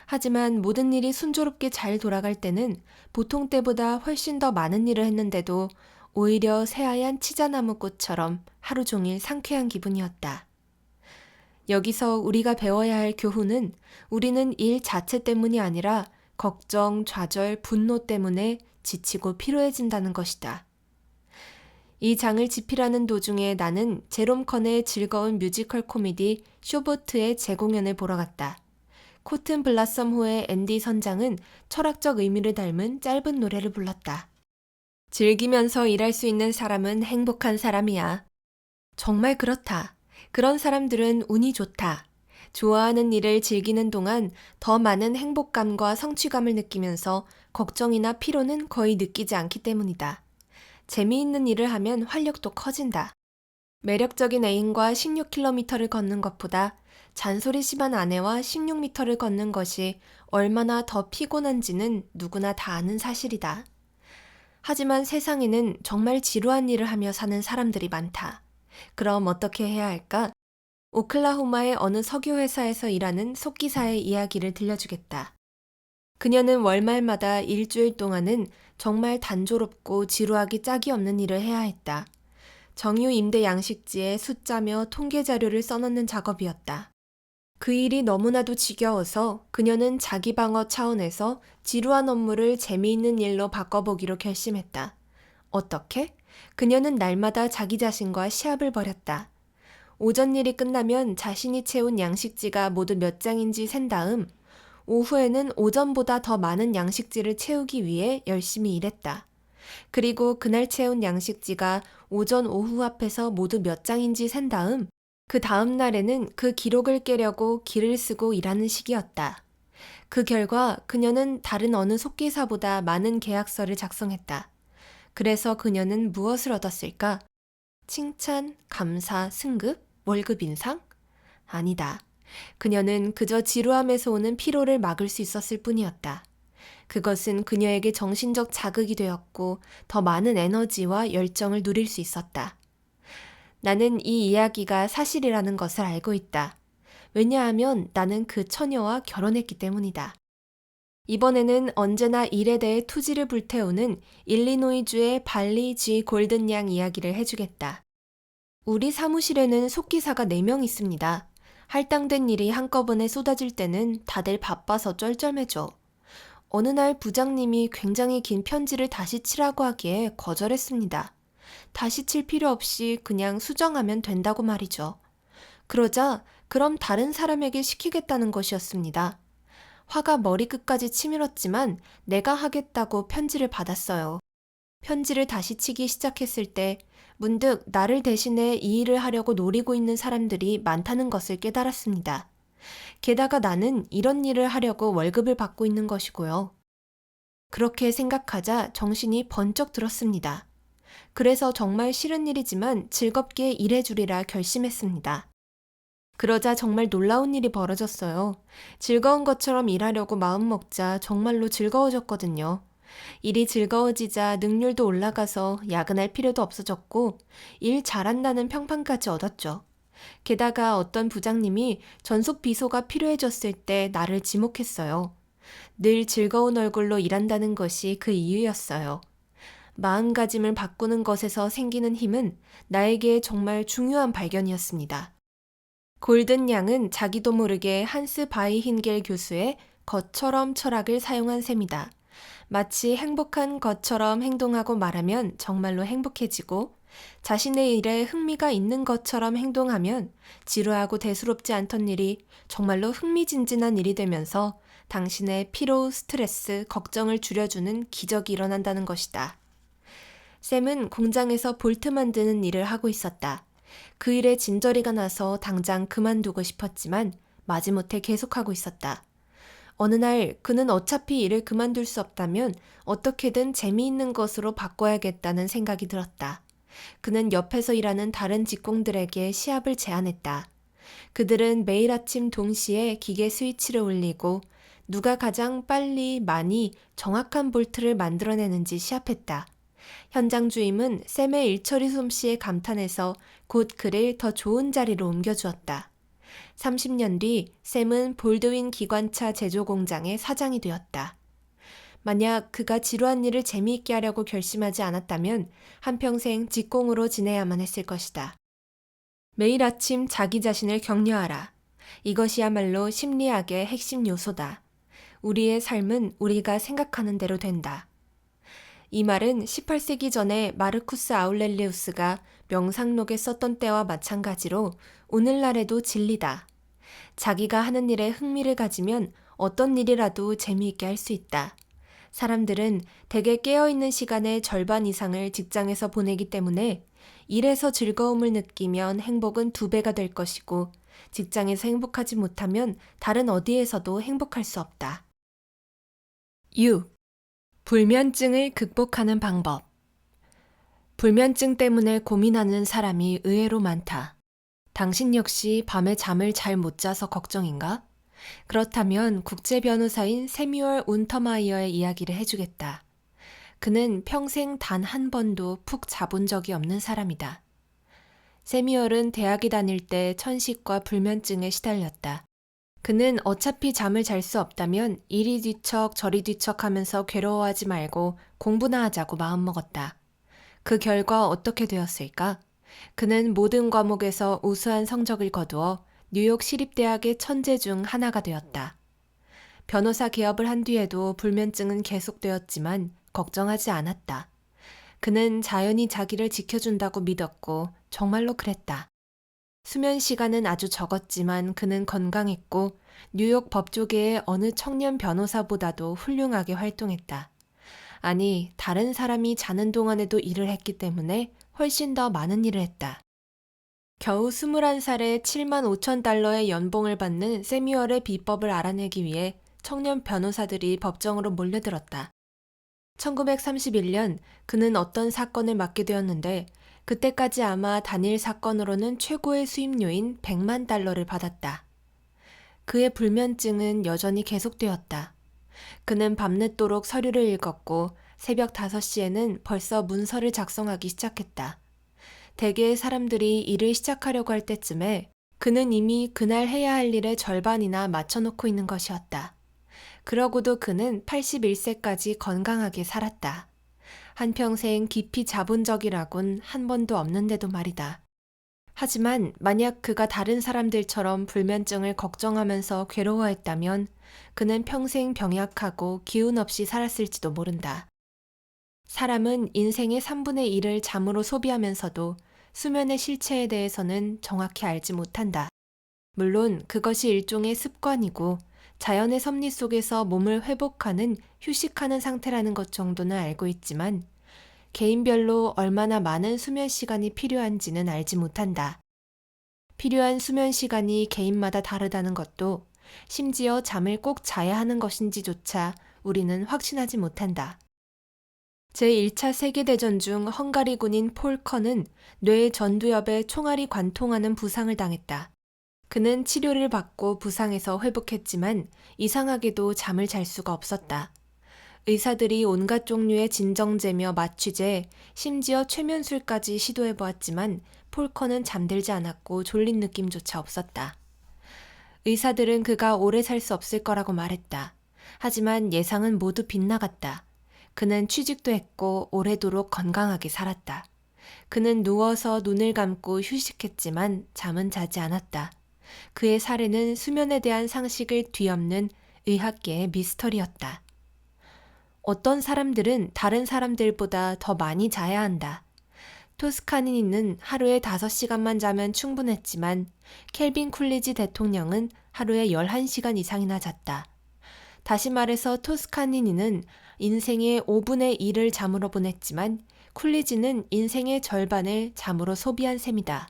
하지만 모든 일이 순조롭게 잘 돌아갈 때는 보통 때보다 훨씬 더 많은 일을 했는데도 오히려 새하얀 치자나무 꽃처럼 하루 종일 상쾌한 기분이었다. 여기서 우리가 배워야 할 교훈은 우리는 일 자체 때문이 아니라 걱정, 좌절, 분노 때문에 지치고 피로해진다는 것이다. 이 장을 집필하는 도중에 나는 제롬 컨의 즐거운 뮤지컬 코미디 쇼보트의 재공연을 보러 갔다. 코튼 블라썸호의 앤디 선장은 철학적 의미를 닮은 짧은 노래를 불렀다. 즐기면서 일할 수 있는 사람은 행복한 사람이야. 정말 그렇다. 그런 사람들은 운이 좋다. 좋아하는 일을 즐기는 동안 더 많은 행복감과 성취감을 느끼면서 걱정이나 피로는 거의 느끼지 않기 때문이다. 재미있는 일을 하면 활력도 커진다. 매력적인 애인과 16km를 걷는 것보다 잔소리 심한 아내와 16m를 걷는 것이 얼마나 더 피곤한지는 누구나 다 아는 사실이다. 하지만 세상에는 정말 지루한 일을 하며 사는 사람들이 많다. 그럼 어떻게 해야 할까? 오클라호마의 어느 석유회사에서 일하는 속기사의 이야기를 들려주겠다. 그녀는 월말마다 일주일 동안은 정말 단조롭고 지루하기 짝이 없는 일을 해야 했다. 정유 임대 양식지에 숫자며 통계 자료를 써넣는 작업이었다. 그 일이 너무나도 지겨워서 그녀는 자기 방어 차원에서 지루한 업무를 재미있는 일로 바꿔보기로 결심했다. 어떻게? 그녀는 날마다 자기 자신과 시합을 벌였다. 오전 일이 끝나면 자신이 채운 양식지가 모두 몇 장인지 센 다음 오후에는 오전보다 더 많은 양식지를 채우기 위해 열심히 일했다. 그리고 그날 채운 양식지가 오전 오후 합해서 모두 몇 장인지 센 다음 그 다음 날에는 그 기록을 깨려고 기를 쓰고 일하는 시기였다. 그 결과 그녀는 다른 어느 속기사보다 많은 계약서를 작성했다. 그래서 그녀는 무엇을 얻었을까? 칭찬, 감사, 승급, 월급 인상? 아니다. 그녀는 그저 지루함에서 오는 피로를 막을 수 있었을 뿐이었다. 그것은 그녀에게 정신적 자극이 되었고 더 많은 에너지와 열정을 누릴 수 있었다. 나는 이 이야기가 사실이라는 것을 알고 있다. 왜냐하면 나는 그 처녀와 결혼했기 때문이다. 이번에는 언제나 일에 대해 투지를 불태우는 일리노이주의 발리 G 골든 양 이야기를 해주겠다. 우리 사무실에는 속기사가 4명 있습니다. 할당된 일이 한꺼번에 쏟아질 때는 다들 바빠서 쩔쩔매죠. 어느 날 부장님이 굉장히 긴 편지를 다시 치라고 하기에 거절했습니다. 다시 칠 필요 없이 그냥 수정하면 된다고 말이죠. 그러자 그럼 다른 사람에게 시키겠다는 것이었습니다. 화가 머리끝까지 치밀었지만 내가 하겠다고 편지를 받았어요. 편지를 다시 치기 시작했을 때 문득 나를 대신해 이 일을 하려고 노리고 있는 사람들이 많다는 것을 깨달았습니다. 게다가 나는 이런 일을 하려고 월급을 받고 있는 것이고요. 그렇게 생각하자 정신이 번쩍 들었습니다. 그래서 정말 싫은 일이지만 즐겁게 일해주리라 결심했습니다. 그러자 정말 놀라운 일이 벌어졌어요. 즐거운 것처럼 일하려고 마음먹자 정말로 즐거워졌거든요. 일이 즐거워지자 능률도 올라가서 야근할 필요도 없어졌고 일 잘한다는 평판까지 얻었죠. 게다가 어떤 부장님이 전속 비소가 필요해졌을 때 나를 지목했어요. 늘 즐거운 얼굴로 일한다는 것이 그 이유였어요. 마음가짐을 바꾸는 것에서 생기는 힘은 나에게 정말 중요한 발견이었습니다. 골든 양은 자기도 모르게 한스 바이힌겔 교수의 것처럼 철학을 사용한 셈이다. 마치 행복한 것처럼 행동하고 말하면 정말로 행복해지고 자신의 일에 흥미가 있는 것처럼 행동하면 지루하고 대수롭지 않던 일이 정말로 흥미진진한 일이 되면서 당신의 피로, 스트레스, 걱정을 줄여주는 기적이 일어난다는 것이다. 샘은 공장에서 볼트 만드는 일을 하고 있었다. 그 일에 진저리가 나서 당장 그만두고 싶었지만 마지못해 계속하고 있었다. 어느 날 그는 어차피 일을 그만둘 수 없다면 어떻게든 재미있는 것으로 바꿔야겠다는 생각이 들었다. 그는 옆에서 일하는 다른 직공들에게 시합을 제안했다. 그들은 매일 아침 동시에 기계 스위치를 올리고 누가 가장 빨리 많이 정확한 볼트를 만들어내는지 시합했다. 현장 주임은 샘의 일처리 솜씨에 감탄해서 곧 그를 더 좋은 자리로 옮겨주었다. 30년 뒤 샘은 볼드윈 기관차 제조 공장의 사장이 되었다. 만약 그가 지루한 일을 재미있게 하려고 결심하지 않았다면 한평생 직공으로 지내야만 했을 것이다. 매일 아침 자기 자신을 격려하라. 이것이야말로 심리학의 핵심 요소다. 우리의 삶은 우리가 생각하는 대로 된다. 이 말은 18세기 전에 마르쿠스 아울렐리우스가 명상록에 썼던 때와 마찬가지로 오늘날에도 진리다. 자기가 하는 일에 흥미를 가지면 어떤 일이라도 재미있게 할 수 있다. 사람들은 대개 깨어있는 시간의 절반 이상을 직장에서 보내기 때문에 일에서 즐거움을 느끼면 행복은 2배가 될 것이고 직장에서 행복하지 못하면 다른 어디에서도 행복할 수 없다. 6. 불면증을 극복하는 방법. 불면증 때문에 고민하는 사람이 의외로 많다. 당신 역시 밤에 잠을 잘 못 자서 걱정인가? 그렇다면 국제 변호사인 세뮤얼 운터마이어의 이야기를 해주겠다. 그는 평생 단 한 번도 푹 자본 적이 없는 사람이다. 세뮤얼은 대학에 다닐 때 천식과 불면증에 시달렸다. 그는 어차피 잠을 잘 수 없다면 이리 뒤척 저리 뒤척 하면서 괴로워하지 말고 공부나 하자고 마음먹었다. 그 결과 어떻게 되었을까? 그는 모든 과목에서 우수한 성적을 거두어 뉴욕 시립대학의 천재 중 하나가 되었다. 변호사 개업을 한 뒤에도 불면증은 계속되었지만 걱정하지 않았다. 그는 자연이 자기를 지켜준다고 믿었고 정말로 그랬다. 수면 시간은 아주 적었지만 그는 건강했고 뉴욕 법조계의 어느 청년 변호사보다도 훌륭하게 활동했다. 아니, 다른 사람이 자는 동안에도 일을 했기 때문에 훨씬 더 많은 일을 했다. 겨우 21살에 7만 5천 달러의 연봉을 받는 세뮤얼의 비법을 알아내기 위해 청년 변호사들이 법정으로 몰려들었다. 1931년 그는 어떤 사건을 맡게 되었는데 그때까지 아마 단일 사건으로는 최고의 수임료인 100만 달러를 받았다. 그의 불면증은 여전히 계속되었다. 그는 밤늦도록 서류를 읽었고 새벽 5시에는 벌써 문서를 작성하기 시작했다. 대개의 사람들이 일을 시작하려고 할 때쯤에 그는 이미 그날 해야 할 일의 절반이나 맞춰놓고 있는 것이었다. 그러고도 그는 81세까지 건강하게 살았다. 한평생 깊이 자본 적이라곤 한 번도 없는데도 말이다. 하지만 만약 그가 다른 사람들처럼 불면증을 걱정하면서 괴로워했다면 그는 평생 병약하고 기운 없이 살았을지도 모른다. 사람은 인생의 3분의 1을 잠으로 소비하면서도 수면의 실체에 대해서는 정확히 알지 못한다. 물론 그것이 일종의 습관이고 자연의 섭리 속에서 몸을 회복하는 휴식하는 상태라는 것 정도는 알고 있지만 개인별로 얼마나 많은 수면 시간이 필요한지는 알지 못한다. 필요한 수면 시간이 개인마다 다르다는 것도, 심지어 잠을 꼭 자야 하는 것인지조차 우리는 확신하지 못한다. 제1차 세계대전 중 헝가리 군인 폴 커는 뇌 전두엽에 총알이 관통하는 부상을 당했다. 그는 치료를 받고 부상에서 회복했지만 이상하게도 잠을 잘 수가 없었다. 의사들이 온갖 종류의 진정제며 마취제, 심지어 최면술까지 시도해보았지만 폴커는 잠들지 않았고 졸린 느낌조차 없었다. 의사들은 그가 오래 살 수 없을 거라고 말했다. 하지만 예상은 모두 빗나갔다. 그는 취직도 했고 오래도록 건강하게 살았다. 그는 누워서 눈을 감고 휴식했지만 잠은 자지 않았다. 그의 사례는 수면에 대한 상식을 뒤엎는 의학계의 미스터리였다. 어떤 사람들은 다른 사람들보다 더 많이 자야 한다. 토스카니는 하루에 5시간만 자면 충분했지만 켈빈 쿨리지 대통령은 하루에 11시간 이상이나 잤다. 다시 말해서 토스카니는 인생의 5분의 1을 잠으로 보냈지만 쿨리지는 인생의 절반을 잠으로 소비한 셈이다.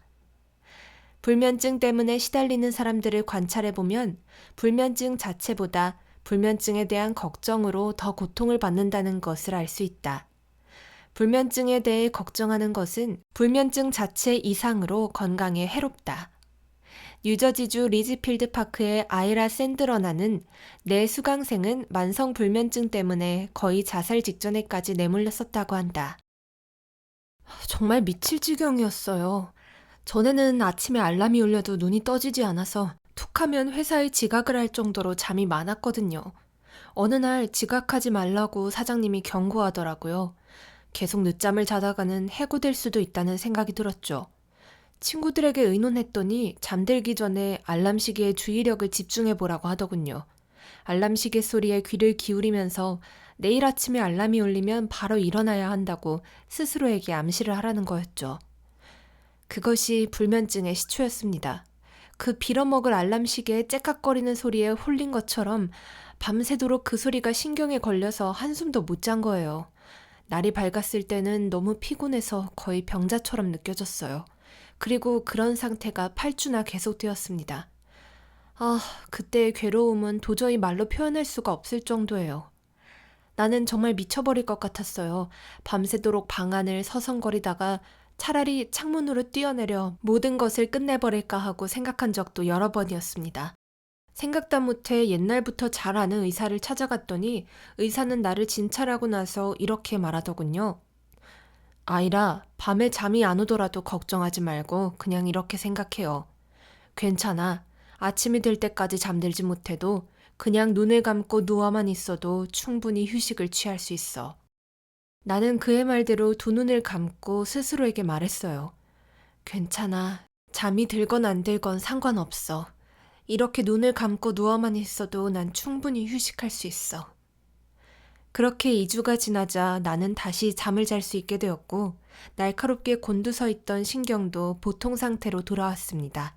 불면증 때문에 시달리는 사람들을 관찰해보면 불면증 자체보다 불면증에 대한 걱정으로 더 고통을 받는다는 것을 알 수 있다. 불면증에 대해 걱정하는 것은 불면증 자체 이상으로 건강에 해롭다. 뉴저지주 리즈필드 파크의 아이라 샌드러나는 내 수강생은 만성 불면증 때문에 거의 자살 직전에까지 내몰렸었다고 한다. 정말 미칠 지경이었어요. 전에는 아침에 알람이 울려도 눈이 떠지지 않아서 툭하면 회사에 지각을 할 정도로 잠이 많았거든요. 어느 날 지각하지 말라고 사장님이 경고하더라고요. 계속 늦잠을 자다가는 해고될 수도 있다는 생각이 들었죠. 친구들에게 의논했더니 잠들기 전에 알람 시계에 주의력을 집중해보라고 하더군요. 알람 시계 소리에 귀를 기울이면서 내일 아침에 알람이 울리면 바로 일어나야 한다고 스스로에게 암시를 하라는 거였죠. 그것이 불면증의 시초였습니다. 그 빌어먹을 알람 시계의 째깍거리는 소리에 홀린 것처럼 밤새도록 그 소리가 신경에 걸려서 한숨도 못 잔 거예요. 날이 밝았을 때는 너무 피곤해서 거의 병자처럼 느껴졌어요. 그리고 그런 상태가 8주나 계속되었습니다. 그때의 괴로움은 도저히 말로 표현할 수가 없을 정도예요. 나는 정말 미쳐버릴 것 같았어요. 밤새도록 방 안을 서성거리다가 차라리 창문으로 뛰어내려 모든 것을 끝내버릴까 하고 생각한 적도 여러 번이었습니다. 생각도 못해 옛날부터 잘 아는 의사를 찾아갔더니 의사는 나를 진찰하고 나서 이렇게 말하더군요. 아이라, 밤에 잠이 안 오더라도 걱정하지 말고 그냥 이렇게 생각해요. 괜찮아. 아침이 될 때까지 잠들지 못해도 그냥 눈을 감고 누워만 있어도 충분히 휴식을 취할 수 있어. 나는 그의 말대로 두 눈을 감고 스스로에게 말했어요. 괜찮아. 잠이 들건 안 들건 상관없어. 이렇게 눈을 감고 누워만 있어도 난 충분히 휴식할 수 있어. 그렇게 2주가 지나자 나는 다시 잠을 잘 수 있게 되었고 날카롭게 곤두서 있던 신경도 보통 상태로 돌아왔습니다.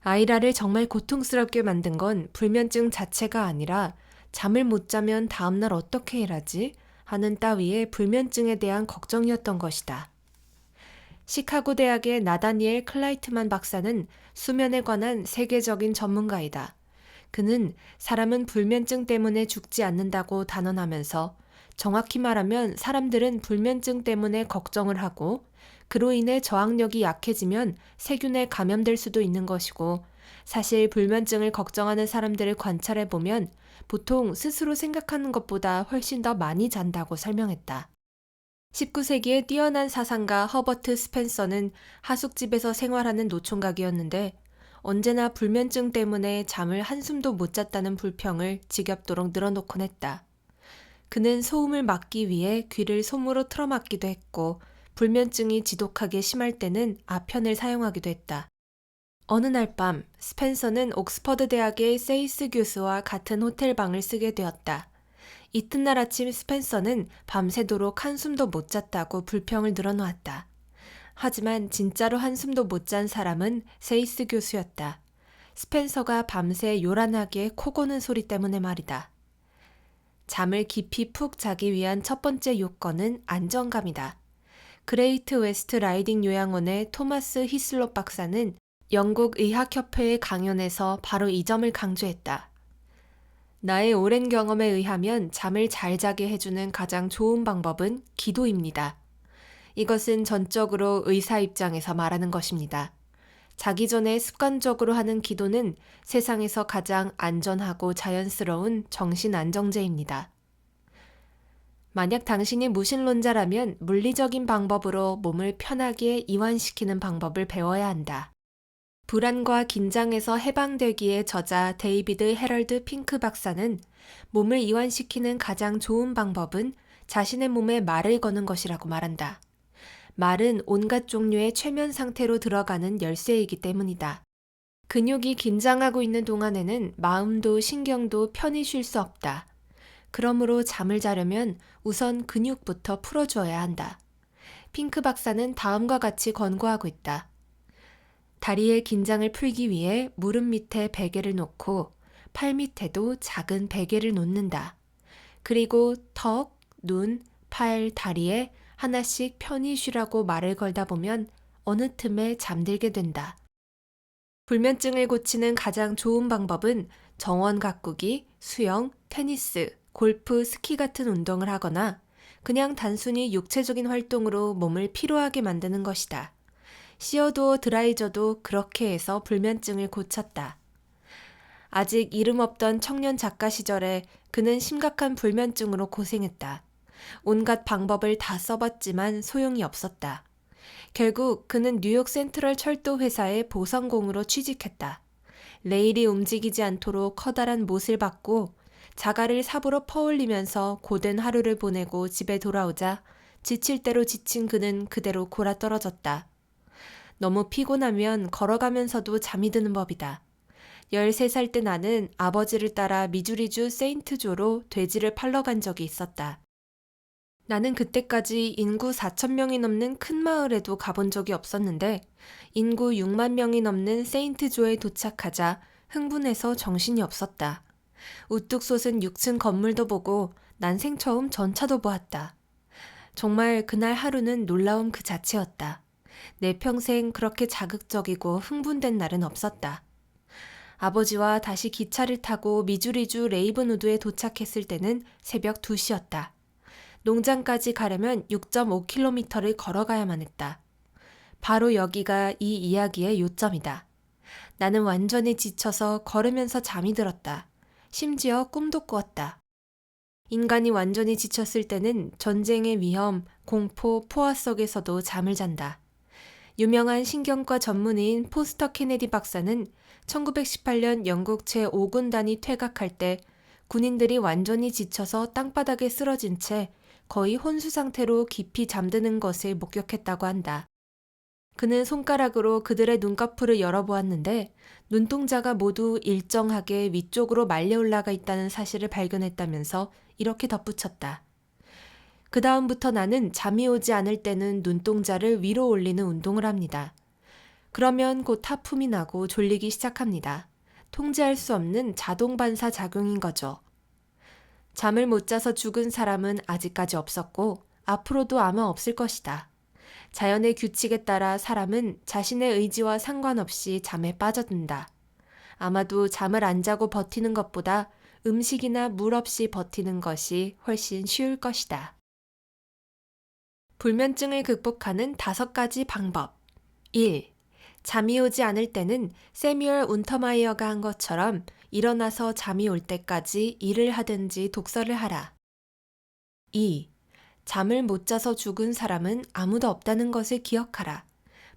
아이라를 정말 고통스럽게 만든 건 불면증 자체가 아니라 잠을 못 자면 다음날 어떻게 일하지? 하는 따위의 불면증에 대한 걱정이었던 것이다. 시카고 대학의 나다니엘 클라이트만 박사는 수면에 관한 세계적인 전문가이다. 그는 사람은 불면증 때문에 죽지 않는다고 단언하면서 정확히 말하면 사람들은 불면증 때문에 걱정을 하고 그로 인해 저항력이 약해지면 세균에 감염될 수도 있는 것이고 사실 불면증을 걱정하는 사람들을 관찰해보면 보통 스스로 생각하는 것보다 훨씬 더 많이 잔다고 설명했다. 19세기의 뛰어난 사상가 허버트 스펜서는 하숙집에서 생활하는 노총각이었는데 언제나 불면증 때문에 잠을 한숨도 못 잤다는 불평을 지겹도록 늘어놓곤 했다. 그는 소음을 막기 위해 귀를 솜으로 틀어막기도 했고 불면증이 지독하게 심할 때는 아편을 사용하기도 했다. 어느 날 밤 스펜서는 옥스퍼드 대학의 세이스 교수와 같은 호텔방을 쓰게 되었다. 이튿날 아침 스펜서는 밤새도록 한숨도 못 잤다고 불평을 늘어놓았다. 하지만 진짜로 한숨도 못 잔 사람은 세이스 교수였다. 스펜서가 밤새 요란하게 코 고는 소리 때문에 말이다. 잠을 깊이 푹 자기 위한 첫 번째 요건은 안정감이다. 그레이트 웨스트 라이딩 요양원의 토마스 히슬롭 박사는 영국 의학협회의 강연에서 바로 이 점을 강조했다. 나의 오랜 경험에 의하면 잠을 잘 자게 해주는 가장 좋은 방법은 기도입니다. 이것은 전적으로 의사 입장에서 말하는 것입니다. 자기 전에 습관적으로 하는 기도는 세상에서 가장 안전하고 자연스러운 정신 안정제입니다. 만약 당신이 무신론자라면 물리적인 방법으로 몸을 편하게 이완시키는 방법을 배워야 한다. 불안과 긴장에서 해방되기의 저자 데이비드 헤럴드 핑크 박사는 몸을 이완시키는 가장 좋은 방법은 자신의 몸에 말을 거는 것이라고 말한다. 말은 온갖 종류의 최면 상태로 들어가는 열쇠이기 때문이다. 근육이 긴장하고 있는 동안에는 마음도 신경도 편히 쉴 수 없다. 그러므로 잠을 자려면 우선 근육부터 풀어주어야 한다. 핑크 박사는 다음과 같이 권고하고 있다. 다리의 긴장을 풀기 위해 무릎 밑에 베개를 놓고 팔 밑에도 작은 베개를 놓는다. 그리고 턱, 눈, 팔, 다리에 하나씩 편히 쉬라고 말을 걸다 보면 어느 틈에 잠들게 된다. 불면증을 고치는 가장 좋은 방법은 정원 가꾸기, 수영, 테니스, 골프, 스키 같은 운동을 하거나 그냥 단순히 육체적인 활동으로 몸을 피로하게 만드는 것이다. 시어도어 드라이저도 그렇게 해서 불면증을 고쳤다. 아직 이름 없던 청년 작가 시절에 그는 심각한 불면증으로 고생했다. 온갖 방법을 다 써봤지만 소용이 없었다. 결국 그는 뉴욕 센트럴 철도 회사의 보선공으로 취직했다. 레일이 움직이지 않도록 커다란 못을 받고 자갈을 삽으로 퍼올리면서 고된 하루를 보내고 집에 돌아오자 지칠 대로 지친 그는 그대로 골아떨어졌다. 너무 피곤하면 걸어가면서도 잠이 드는 법이다. 13살 때 나는 아버지를 따라 미주리주 세인트조로 돼지를 팔러 간 적이 있었다. 나는 그때까지 인구 4,000명이 넘는 큰 마을에도 가본 적이 없었는데 인구 6만 명이 넘는 세인트조에 도착하자 흥분해서 정신이 없었다. 우뚝 솟은 6층 건물도 보고 난 생처음 전차도 보았다. 정말 그날 하루는 놀라움 그 자체였다. 내 평생 그렇게 자극적이고 흥분된 날은 없었다. 아버지와 다시 기차를 타고 미주리주 레이븐우드에 도착했을 때는 새벽 2시였다. 농장까지 가려면 6.5km를 걸어가야만 했다. 바로 여기가 이 이야기의 요점이다. 나는 완전히 지쳐서 걸으면서 잠이 들었다. 심지어 꿈도 꾸었다. 인간이 완전히 지쳤을 때는 전쟁의 위험, 공포, 포화 속에서도 잠을 잔다. 유명한 신경과 전문의인 포스터 케네디 박사는 1918년 영국 제5군단이 퇴각할 때 군인들이 완전히 지쳐서 땅바닥에 쓰러진 채 거의 혼수 상태로 깊이 잠드는 것을 목격했다고 한다. 그는 손가락으로 그들의 눈꺼풀을 열어보았는데 눈동자가 모두 일정하게 위쪽으로 말려 올라가 있다는 사실을 발견했다면서 이렇게 덧붙였다. 그 다음부터 나는 잠이 오지 않을 때는 눈동자를 위로 올리는 운동을 합니다. 그러면 곧 하품이 나고 졸리기 시작합니다. 통제할 수 없는 자동 반사 작용인 거죠. 잠을 못 자서 죽은 사람은 아직까지 없었고 앞으로도 아마 없을 것이다. 자연의 규칙에 따라 사람은 자신의 의지와 상관없이 잠에 빠져든다. 아마도 잠을 안 자고 버티는 것보다 음식이나 물 없이 버티는 것이 훨씬 쉬울 것이다. 불면증을 극복하는 5가지 방법. 1. 잠이 오지 않을 때는 세뮤얼 운터마이어가 한 것처럼 일어나서 잠이 올 때까지 일을 하든지 독서를 하라. 2. 잠을 못 자서 죽은 사람은 아무도 없다는 것을 기억하라.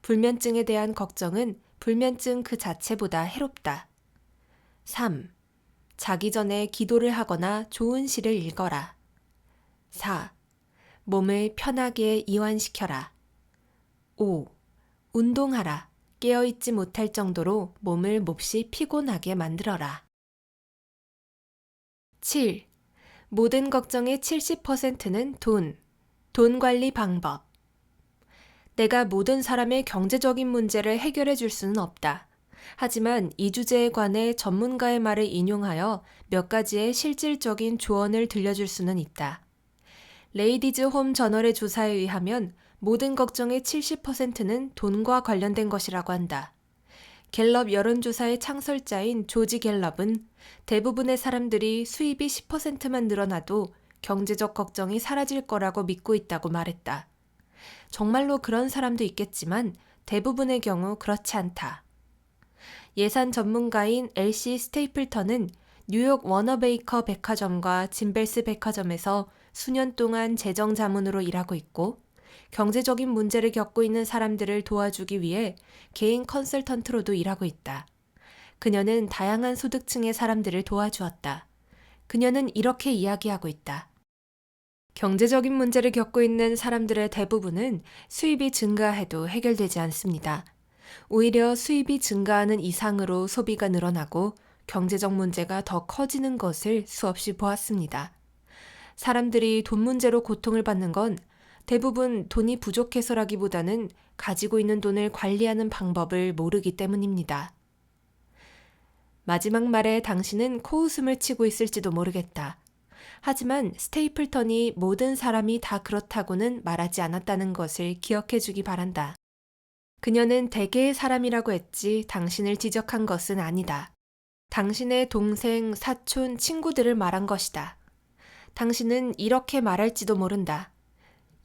불면증에 대한 걱정은 불면증 그 자체보다 해롭다. 3. 자기 전에 기도를 하거나 좋은 시를 읽어라. 4. 몸을 편하게 이완시켜라. 5. 운동하라. 깨어있지 못할 정도로 몸을 몹시 피곤하게 만들어라. 7. 모든 걱정의 70%는 돈 관리 방법. 내가 모든 사람의 경제적인 문제를 해결해 줄 수는 없다. 하지만 이 주제에 관해 전문가의 말을 인용하여 몇 가지의 실질적인 조언을 들려줄 수는 있다. 레이디즈 홈 저널의 조사에 의하면 모든 걱정의 70%는 돈과 관련된 것이라고 한다. 갤럽 여론조사의 창설자인 조지 갤럽은 대부분의 사람들이 수입이 10%만 늘어나도 경제적 걱정이 사라질 거라고 믿고 있다고 말했다. 정말로 그런 사람도 있겠지만 대부분의 경우 그렇지 않다. 예산 전문가인 LC 스테이플턴은 뉴욕 워너베이커 백화점과 진벨스 백화점에서 수년 동안 재정 자문으로 일하고 있고 경제적인 문제를 겪고 있는 사람들을 도와주기 위해 개인 컨설턴트로도 일하고 있다. 그녀는 다양한 소득층의 사람들을 도와주었다. 그녀는 이렇게 이야기하고 있다. 경제적인 문제를 겪고 있는 사람들의 대부분은 수입이 증가해도 해결되지 않습니다. 오히려 수입이 증가하는 이상으로 소비가 늘어나고 경제적 문제가 더 커지는 것을 수없이 보았습니다. 사람들이 돈 문제로 고통을 받는 건 대부분 돈이 부족해서라기보다는 가지고 있는 돈을 관리하는 방법을 모르기 때문입니다. 마지막 말에 당신은 코웃음을 치고 있을지도 모르겠다. 하지만 스테이플턴이 모든 사람이 다 그렇다고는 말하지 않았다는 것을 기억해 주기 바란다. 그녀는 대개의 사람이라고 했지 당신을 지적한 것은 아니다. 당신의 동생, 사촌, 친구들을 말한 것이다. 당신은 이렇게 말할지도 모른다.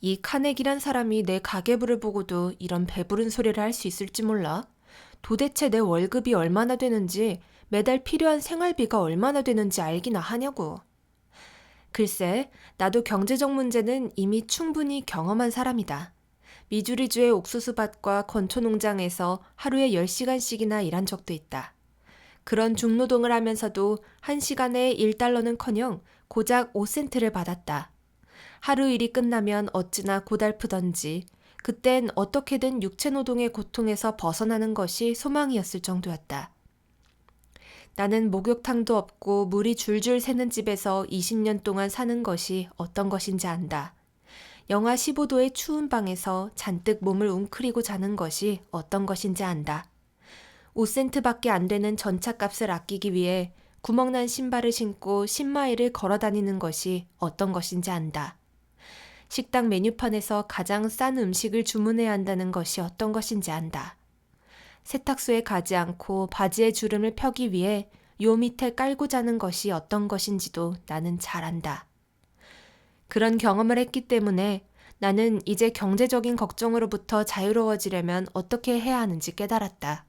이 카네기란 사람이 내 가계부를 보고도 이런 배부른 소리를 할 수 있을지 몰라. 도대체 내 월급이 얼마나 되는지, 매달 필요한 생활비가 얼마나 되는지 알기나 하냐고. 글쎄, 나도 경제적 문제는 이미 충분히 경험한 사람이다. 미주리주의 옥수수밭과 건초농장에서 하루에 10시간씩이나 일한 적도 있다. 그런 중노동을 하면서도 1시간에 1달러는커녕 고작 5센트를 받았다. 하루 일이 끝나면 어찌나 고달프던지 그땐 어떻게든 육체노동의 고통에서 벗어나는 것이 소망이었을 정도였다. 나는 목욕탕도 없고 물이 줄줄 새는 집에서 20년 동안 사는 것이 어떤 것인지 안다. 영하 15도의 추운 방에서 잔뜩 몸을 웅크리고 자는 것이 어떤 것인지 안다. 5센트밖에 안 되는 전차값을 아끼기 위해 구멍난 신발을 신고 10마일을 걸어 다니는 것이 어떤 것인지 안다. 식당 메뉴판에서 가장 싼 음식을 주문해야 한다는 것이 어떤 것인지 안다. 세탁소에 가지 않고 바지의 주름을 펴기 위해 요 밑에 깔고 자는 것이 어떤 것인지도 나는 잘 안다. 그런 경험을 했기 때문에 나는 이제 경제적인 걱정으로부터 자유로워지려면 어떻게 해야 하는지 깨달았다.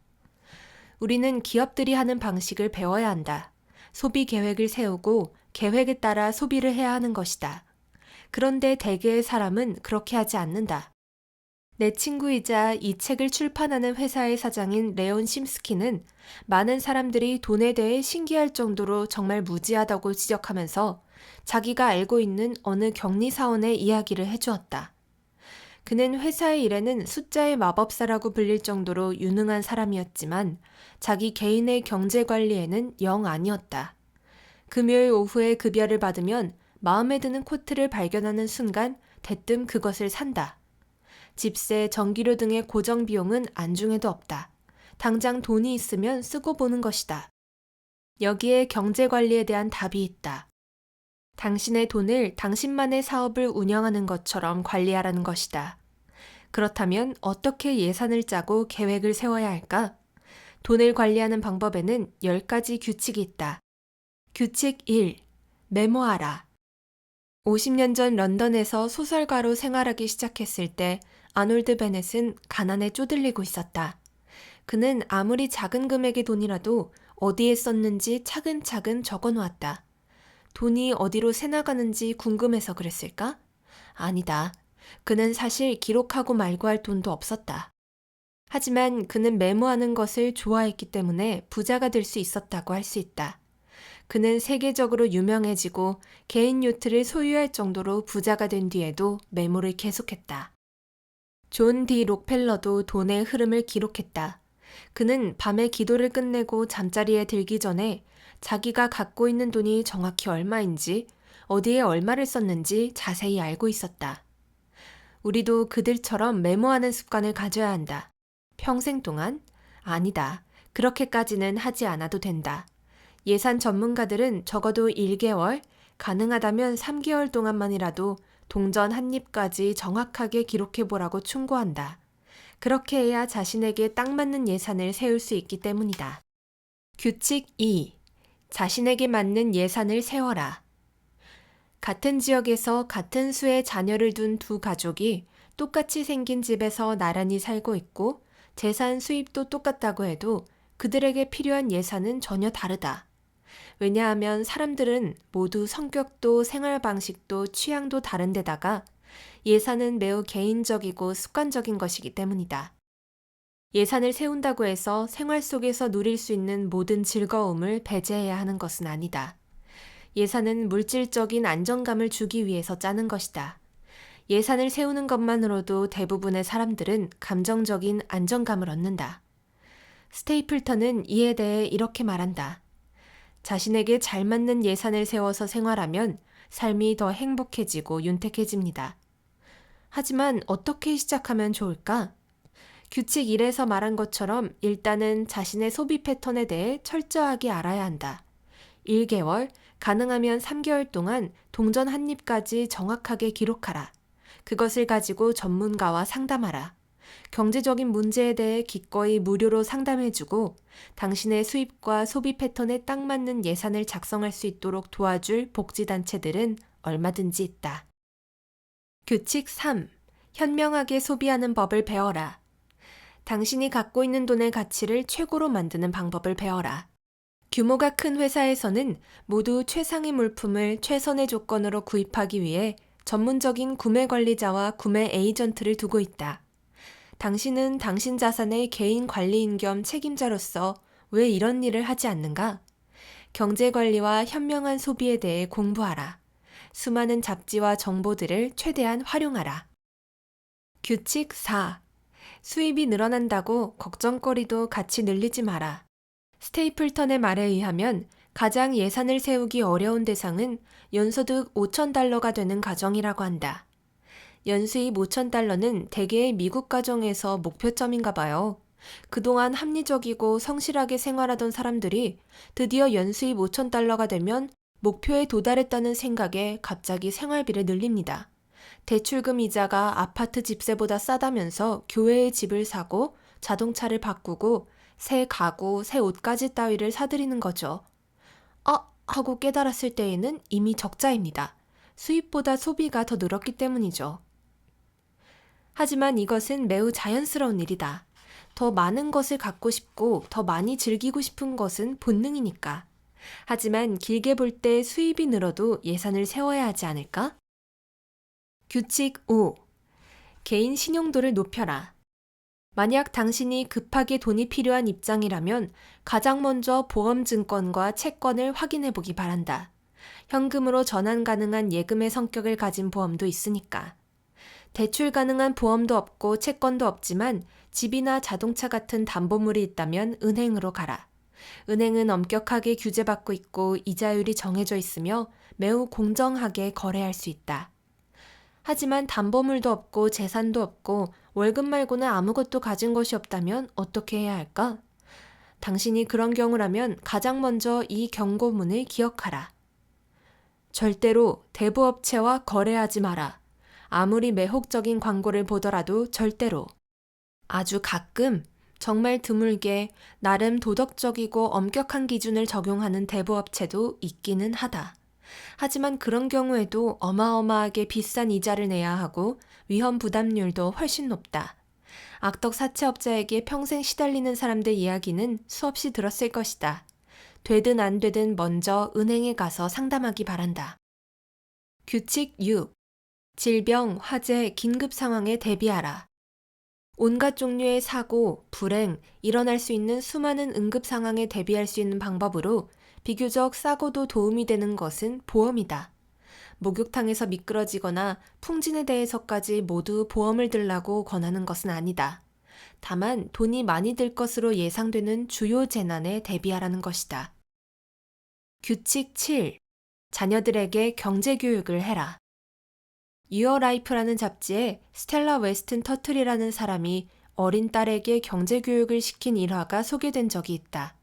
우리는 기업들이 하는 방식을 배워야 한다. 소비 계획을 세우고 계획에 따라 소비를 해야 하는 것이다. 그런데 대개의 사람은 그렇게 하지 않는다. 내 친구이자 이 책을 출판하는 회사의 사장인 레온 심스키는 많은 사람들이 돈에 대해 신기할 정도로 정말 무지하다고 지적하면서 자기가 알고 있는 어느 격리사원의 이야기를 해주었다. 그는 회사의 일에는 숫자의 마법사라고 불릴 정도로 유능한 사람이었지만 자기 개인의 경제 관리에는 영 아니었다. 금요일 오후에 급여를 받으면 마음에 드는 코트를 발견하는 순간 대뜸 그것을 산다. 집세, 전기료 등의 고정 비용은 안중에도 없다. 당장 돈이 있으면 쓰고 보는 것이다. 여기에 경제 관리에 대한 답이 있다. 당신의 돈을 당신만의 사업을 운영하는 것처럼 관리하라는 것이다. 그렇다면 어떻게 예산을 짜고 계획을 세워야 할까? 돈을 관리하는 방법에는 10가지 규칙이 있다. 규칙 1. 메모하라. 50년 전 런던에서 소설가로 생활하기 시작했을 때 아놀드 베넷은 가난에 쪼들리고 있었다. 그는 아무리 작은 금액의 돈이라도 어디에 썼는지 차근차근 적어놓았다. 돈이 어디로 새나가는지 궁금해서 그랬을까? 아니다. 그는 사실 기록하고 말고 할 돈도 없었다. 하지만 그는 메모하는 것을 좋아했기 때문에 부자가 될 수 있었다고 할 수 있다. 그는 세계적으로 유명해지고 개인 요트를 소유할 정도로 부자가 된 뒤에도 메모를 계속했다. 존 디 록펠러도 돈의 흐름을 기록했다. 그는 밤에 기도를 끝내고 잠자리에 들기 전에 자기가 갖고 있는 돈이 정확히 얼마인지, 어디에 얼마를 썼는지 자세히 알고 있었다. 우리도 그들처럼 메모하는 습관을 가져야 한다. 평생 동안? 아니다. 그렇게까지는 하지 않아도 된다. 예산 전문가들은 적어도 1개월, 가능하다면 3개월 동안만이라도 동전 한 입까지 정확하게 기록해보라고 충고한다. 그렇게 해야 자신에게 딱 맞는 예산을 세울 수 있기 때문이다. 규칙 2. 자신에게 맞는 예산을 세워라. 같은 지역에서 같은 수의 자녀를 둔 두 가족이 똑같이 생긴 집에서 나란히 살고 있고 재산 수입도 똑같다고 해도 그들에게 필요한 예산은 전혀 다르다. 왜냐하면 사람들은 모두 성격도 생활 방식도 취향도 다른 데다가 예산은 매우 개인적이고 습관적인 것이기 때문이다. 예산을 세운다고 해서 생활 속에서 누릴 수 있는 모든 즐거움을 배제해야 하는 것은 아니다. 예산은 물질적인 안정감을 주기 위해서 짜는 것이다. 예산을 세우는 것만으로도 대부분의 사람들은 감정적인 안정감을 얻는다. 스테이플턴은 이에 대해 이렇게 말한다. 자신에게 잘 맞는 예산을 세워서 생활하면 삶이 더 행복해지고 윤택해집니다. 하지만 어떻게 시작하면 좋을까? 규칙 1에서 말한 것처럼 일단은 자신의 소비 패턴에 대해 철저하게 알아야 한다. 1개월, 가능하면 3개월 동안 동전 한 입까지 정확하게 기록하라. 그것을 가지고 전문가와 상담하라. 경제적인 문제에 대해 기꺼이 무료로 상담해주고 당신의 수입과 소비 패턴에 딱 맞는 예산을 작성할 수 있도록 도와줄 복지단체들은 얼마든지 있다. 규칙 3. 현명하게 소비하는 법을 배워라. 당신이 갖고 있는 돈의 가치를 최고로 만드는 방법을 배워라. 규모가 큰 회사에서는 모두 최상의 물품을 최선의 조건으로 구입하기 위해 전문적인 구매 관리자와 구매 에이전트를 두고 있다. 당신은 당신 자산의 개인 관리인 겸 책임자로서 왜 이런 일을 하지 않는가? 경제 관리와 현명한 소비에 대해 공부하라. 수많은 잡지와 정보들을 최대한 활용하라. 규칙 4. 수입이 늘어난다고 걱정거리도 같이 늘리지 마라. 스테이플턴의 말에 의하면 가장 예산을 세우기 어려운 대상은 연소득 $5,000가 되는 가정이라고 한다. 연수입 $5,000는 대개의 미국 가정에서 목표점인가 봐요. 그동안 합리적이고 성실하게 생활하던 사람들이 드디어 연수입 $5,000가 되면 목표에 도달했다는 생각에 갑자기 생활비를 늘립니다. 대출금 이자가 아파트 집세보다 싸다면서 교회에 집을 사고 자동차를 바꾸고 새 가구, 새 옷까지 따위를 사들이는 거죠. 하고 깨달았을 때에는 이미 적자입니다. 수입보다 소비가 더 늘었기 때문이죠. 하지만 이것은 매우 자연스러운 일이다. 더 많은 것을 갖고 싶고 더 많이 즐기고 싶은 것은 본능이니까. 하지만 길게 볼 때 수입이 늘어도 예산을 세워야 하지 않을까? 규칙 5. 개인 신용도를 높여라. 만약 당신이 급하게 돈이 필요한 입장이라면 가장 먼저 보험증권과 채권을 확인해 보기 바란다. 현금으로 전환 가능한 예금의 성격을 가진 보험도 있으니까. 대출 가능한 보험도 없고 채권도 없지만 집이나 자동차 같은 담보물이 있다면 은행으로 가라. 은행은 엄격하게 규제받고 있고 이자율이 정해져 있으며 매우 공정하게 거래할 수 있다. 하지만 담보물도 없고 재산도 없고 월급 말고는 아무것도 가진 것이 없다면 어떻게 해야 할까? 당신이 그런 경우라면 가장 먼저 이 경고문을 기억하라. 절대로 대부업체와 거래하지 마라. 아무리 매혹적인 광고를 보더라도 절대로. 아주 가끔 정말 드물게 나름 도덕적이고 엄격한 기준을 적용하는 대부업체도 있기는 하다. 하지만 그런 경우에도 어마어마하게 비싼 이자를 내야 하고 위험 부담률도 훨씬 높다. 악덕 사채업자에게 평생 시달리는 사람들 이야기는 수없이 들었을 것이다. 되든 안 되든 먼저 은행에 가서 상담하기 바란다. 규칙 6. 질병, 화재, 긴급 상황에 대비하라. 온갖 종류의 사고, 불행, 일어날 수 있는 수많은 응급 상황에 대비할 수 있는 방법으로 비교적 싸고도 도움이 되는 것은 보험이다. 목욕탕에서 미끄러지거나 풍진에 대해서까지 모두 보험을 들라고 권하는 것은 아니다. 다만 돈이 많이 들 것으로 예상되는 주요 재난에 대비하라는 것이다. 규칙 7. 자녀들에게 경제교육을 해라. 유어 라이프라는 잡지에 스텔라 웨스튼 터틀이라는 사람이 어린 딸에게 경제교육을 시킨 일화가 소개된 적이 있다.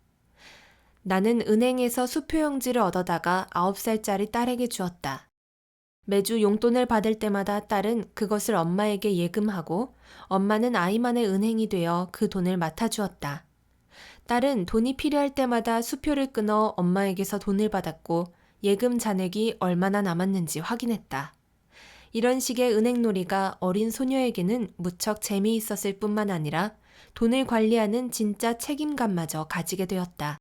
나는 은행에서 수표용지를 얻어다가 9살짜리 딸에게 주었다. 매주 용돈을 받을 때마다 딸은 그것을 엄마에게 예금하고 엄마는 아이만의 은행이 되어 그 돈을 맡아주었다. 딸은 돈이 필요할 때마다 수표를 끊어 엄마에게서 돈을 받았고 예금 잔액이 얼마나 남았는지 확인했다. 이런 식의 은행놀이가 어린 소녀에게는 무척 재미있었을 뿐만 아니라 돈을 관리하는 진짜 책임감마저 가지게 되었다.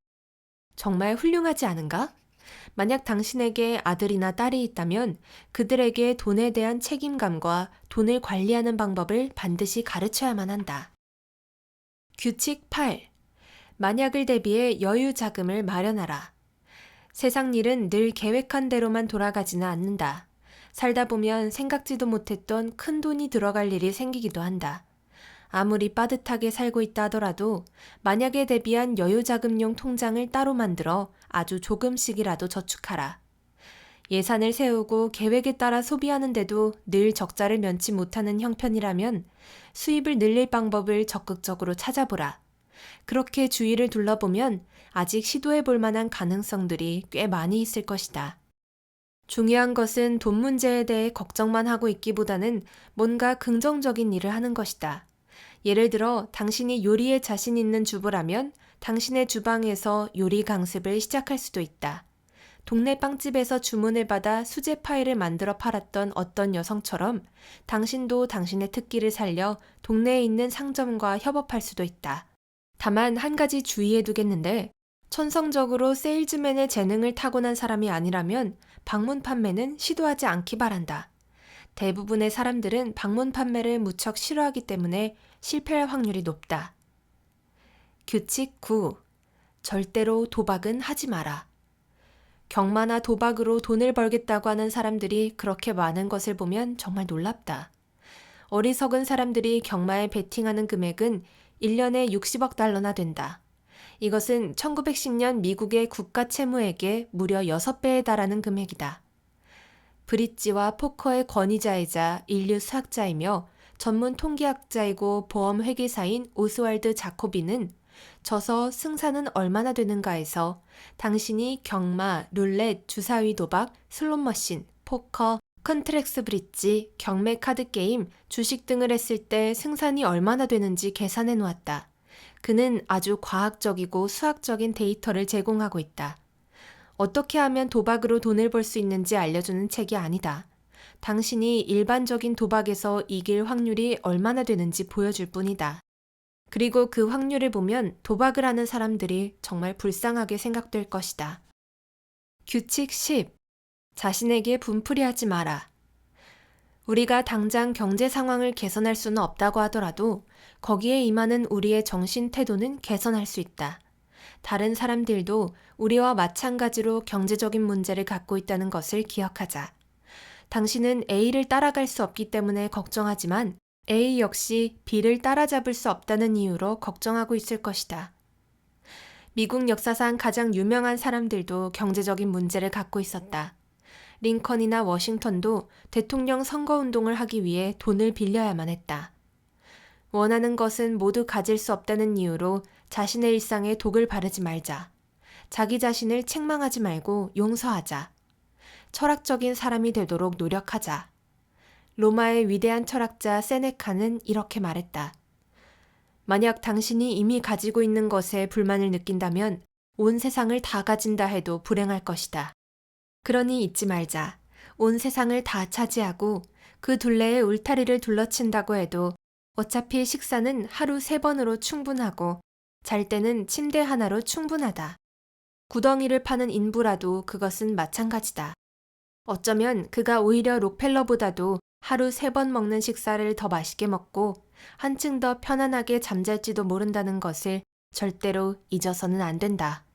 정말 훌륭하지 않은가? 만약 당신에게 아들이나 딸이 있다면 그들에게 돈에 대한 책임감과 돈을 관리하는 방법을 반드시 가르쳐야만 한다. 규칙 8. 만약을 대비해 여유 자금을 마련하라. 세상 일은 늘 계획한 대로만 돌아가지는 않는다. 살다 보면 생각지도 못했던 큰 돈이 들어갈 일이 생기기도 한다. 아무리 빠듯하게 살고 있다 하더라도 만약에 대비한 여유자금용 통장을 따로 만들어 아주 조금씩이라도 저축하라. 예산을 세우고 계획에 따라 소비하는데도 늘 적자를 면치 못하는 형편이라면 수입을 늘릴 방법을 적극적으로 찾아보라. 그렇게 주위를 둘러보면 아직 시도해 볼 만한 가능성들이 꽤 많이 있을 것이다. 중요한 것은 돈 문제에 대해 걱정만 하고 있기보다는 뭔가 긍정적인 일을 하는 것이다. 예를 들어 당신이 요리에 자신 있는 주부라면 당신의 주방에서 요리 강습을 시작할 수도 있다. 동네 빵집에서 주문을 받아 수제 파이를 만들어 팔았던 어떤 여성처럼 당신도 당신의 특기를 살려 동네에 있는 상점과 협업할 수도 있다. 다만 한 가지 주의해 두겠는데 천성적으로 세일즈맨의 재능을 타고난 사람이 아니라면 방문 판매는 시도하지 않기 바란다. 대부분의 사람들은 방문 판매를 무척 싫어하기 때문에 실패할 확률이 높다. 규칙 9. 절대로 도박은 하지 마라. 경마나 도박으로 돈을 벌겠다고 하는 사람들이 그렇게 많은 것을 보면 정말 놀랍다. 어리석은 사람들이 경마에 베팅하는 금액은 1년에 60억 달러나 된다. 이것은 1910년 미국의 국가 채무액의 무려 6배에 달하는 금액이다. 브릿지와 포커의 권위자이자 인류 수학자이며 전문 통계학자이고 보험 회계사인 오스왈드 자코비는 져서 승산은 얼마나 되는가에서 당신이 경마, 룰렛, 주사위 도박, 슬롯머신, 포커, 컨트랙스 브릿지, 경매 카드 게임, 주식 등을 했을 때 승산이 얼마나 되는지 계산해 놓았다. 그는 아주 과학적이고 수학적인 데이터를 제공하고 있다. 어떻게 하면 도박으로 돈을 벌 수 있는지 알려주는 책이 아니다. 당신이 일반적인 도박에서 이길 확률이 얼마나 되는지 보여줄 뿐이다. 그리고 그 확률을 보면 도박을 하는 사람들이 정말 불쌍하게 생각될 것이다. 규칙 10. 자신에게 분풀이하지 마라. 우리가 당장 경제 상황을 개선할 수는 없다고 하더라도 거기에 임하는 우리의 정신 태도는 개선할 수 있다. 다른 사람들도 우리와 마찬가지로 경제적인 문제를 갖고 있다는 것을 기억하자. 당신은 A를 따라갈 수 없기 때문에 걱정하지만 A 역시 B를 따라잡을 수 없다는 이유로 걱정하고 있을 것이다. 미국 역사상 가장 유명한 사람들도 경제적인 문제를 갖고 있었다. 링컨이나 워싱턴도 대통령 선거운동을 하기 위해 돈을 빌려야만 했다. 원하는 것은 모두 가질 수 없다는 이유로 자신의 일상에 독을 바르지 말자. 자기 자신을 책망하지 말고 용서하자. 철학적인 사람이 되도록 노력하자. 로마의 위대한 철학자 세네카는 이렇게 말했다. 만약 당신이 이미 가지고 있는 것에 불만을 느낀다면 온 세상을 다 가진다 해도 불행할 것이다. 그러니 잊지 말자. 온 세상을 다 차지하고 그 둘레에 울타리를 둘러친다고 해도 어차피 식사는 하루 3번으로 충분하고 잘 때는 침대 하나로 충분하다. 구덩이를 파는 인부라도 그것은 마찬가지다. 어쩌면 그가 오히려 록펠러보다도 하루 3번 먹는 식사를 더 맛있게 먹고 한층 더 편안하게 잠잘지도 모른다는 것을 절대로 잊어서는 안 된다.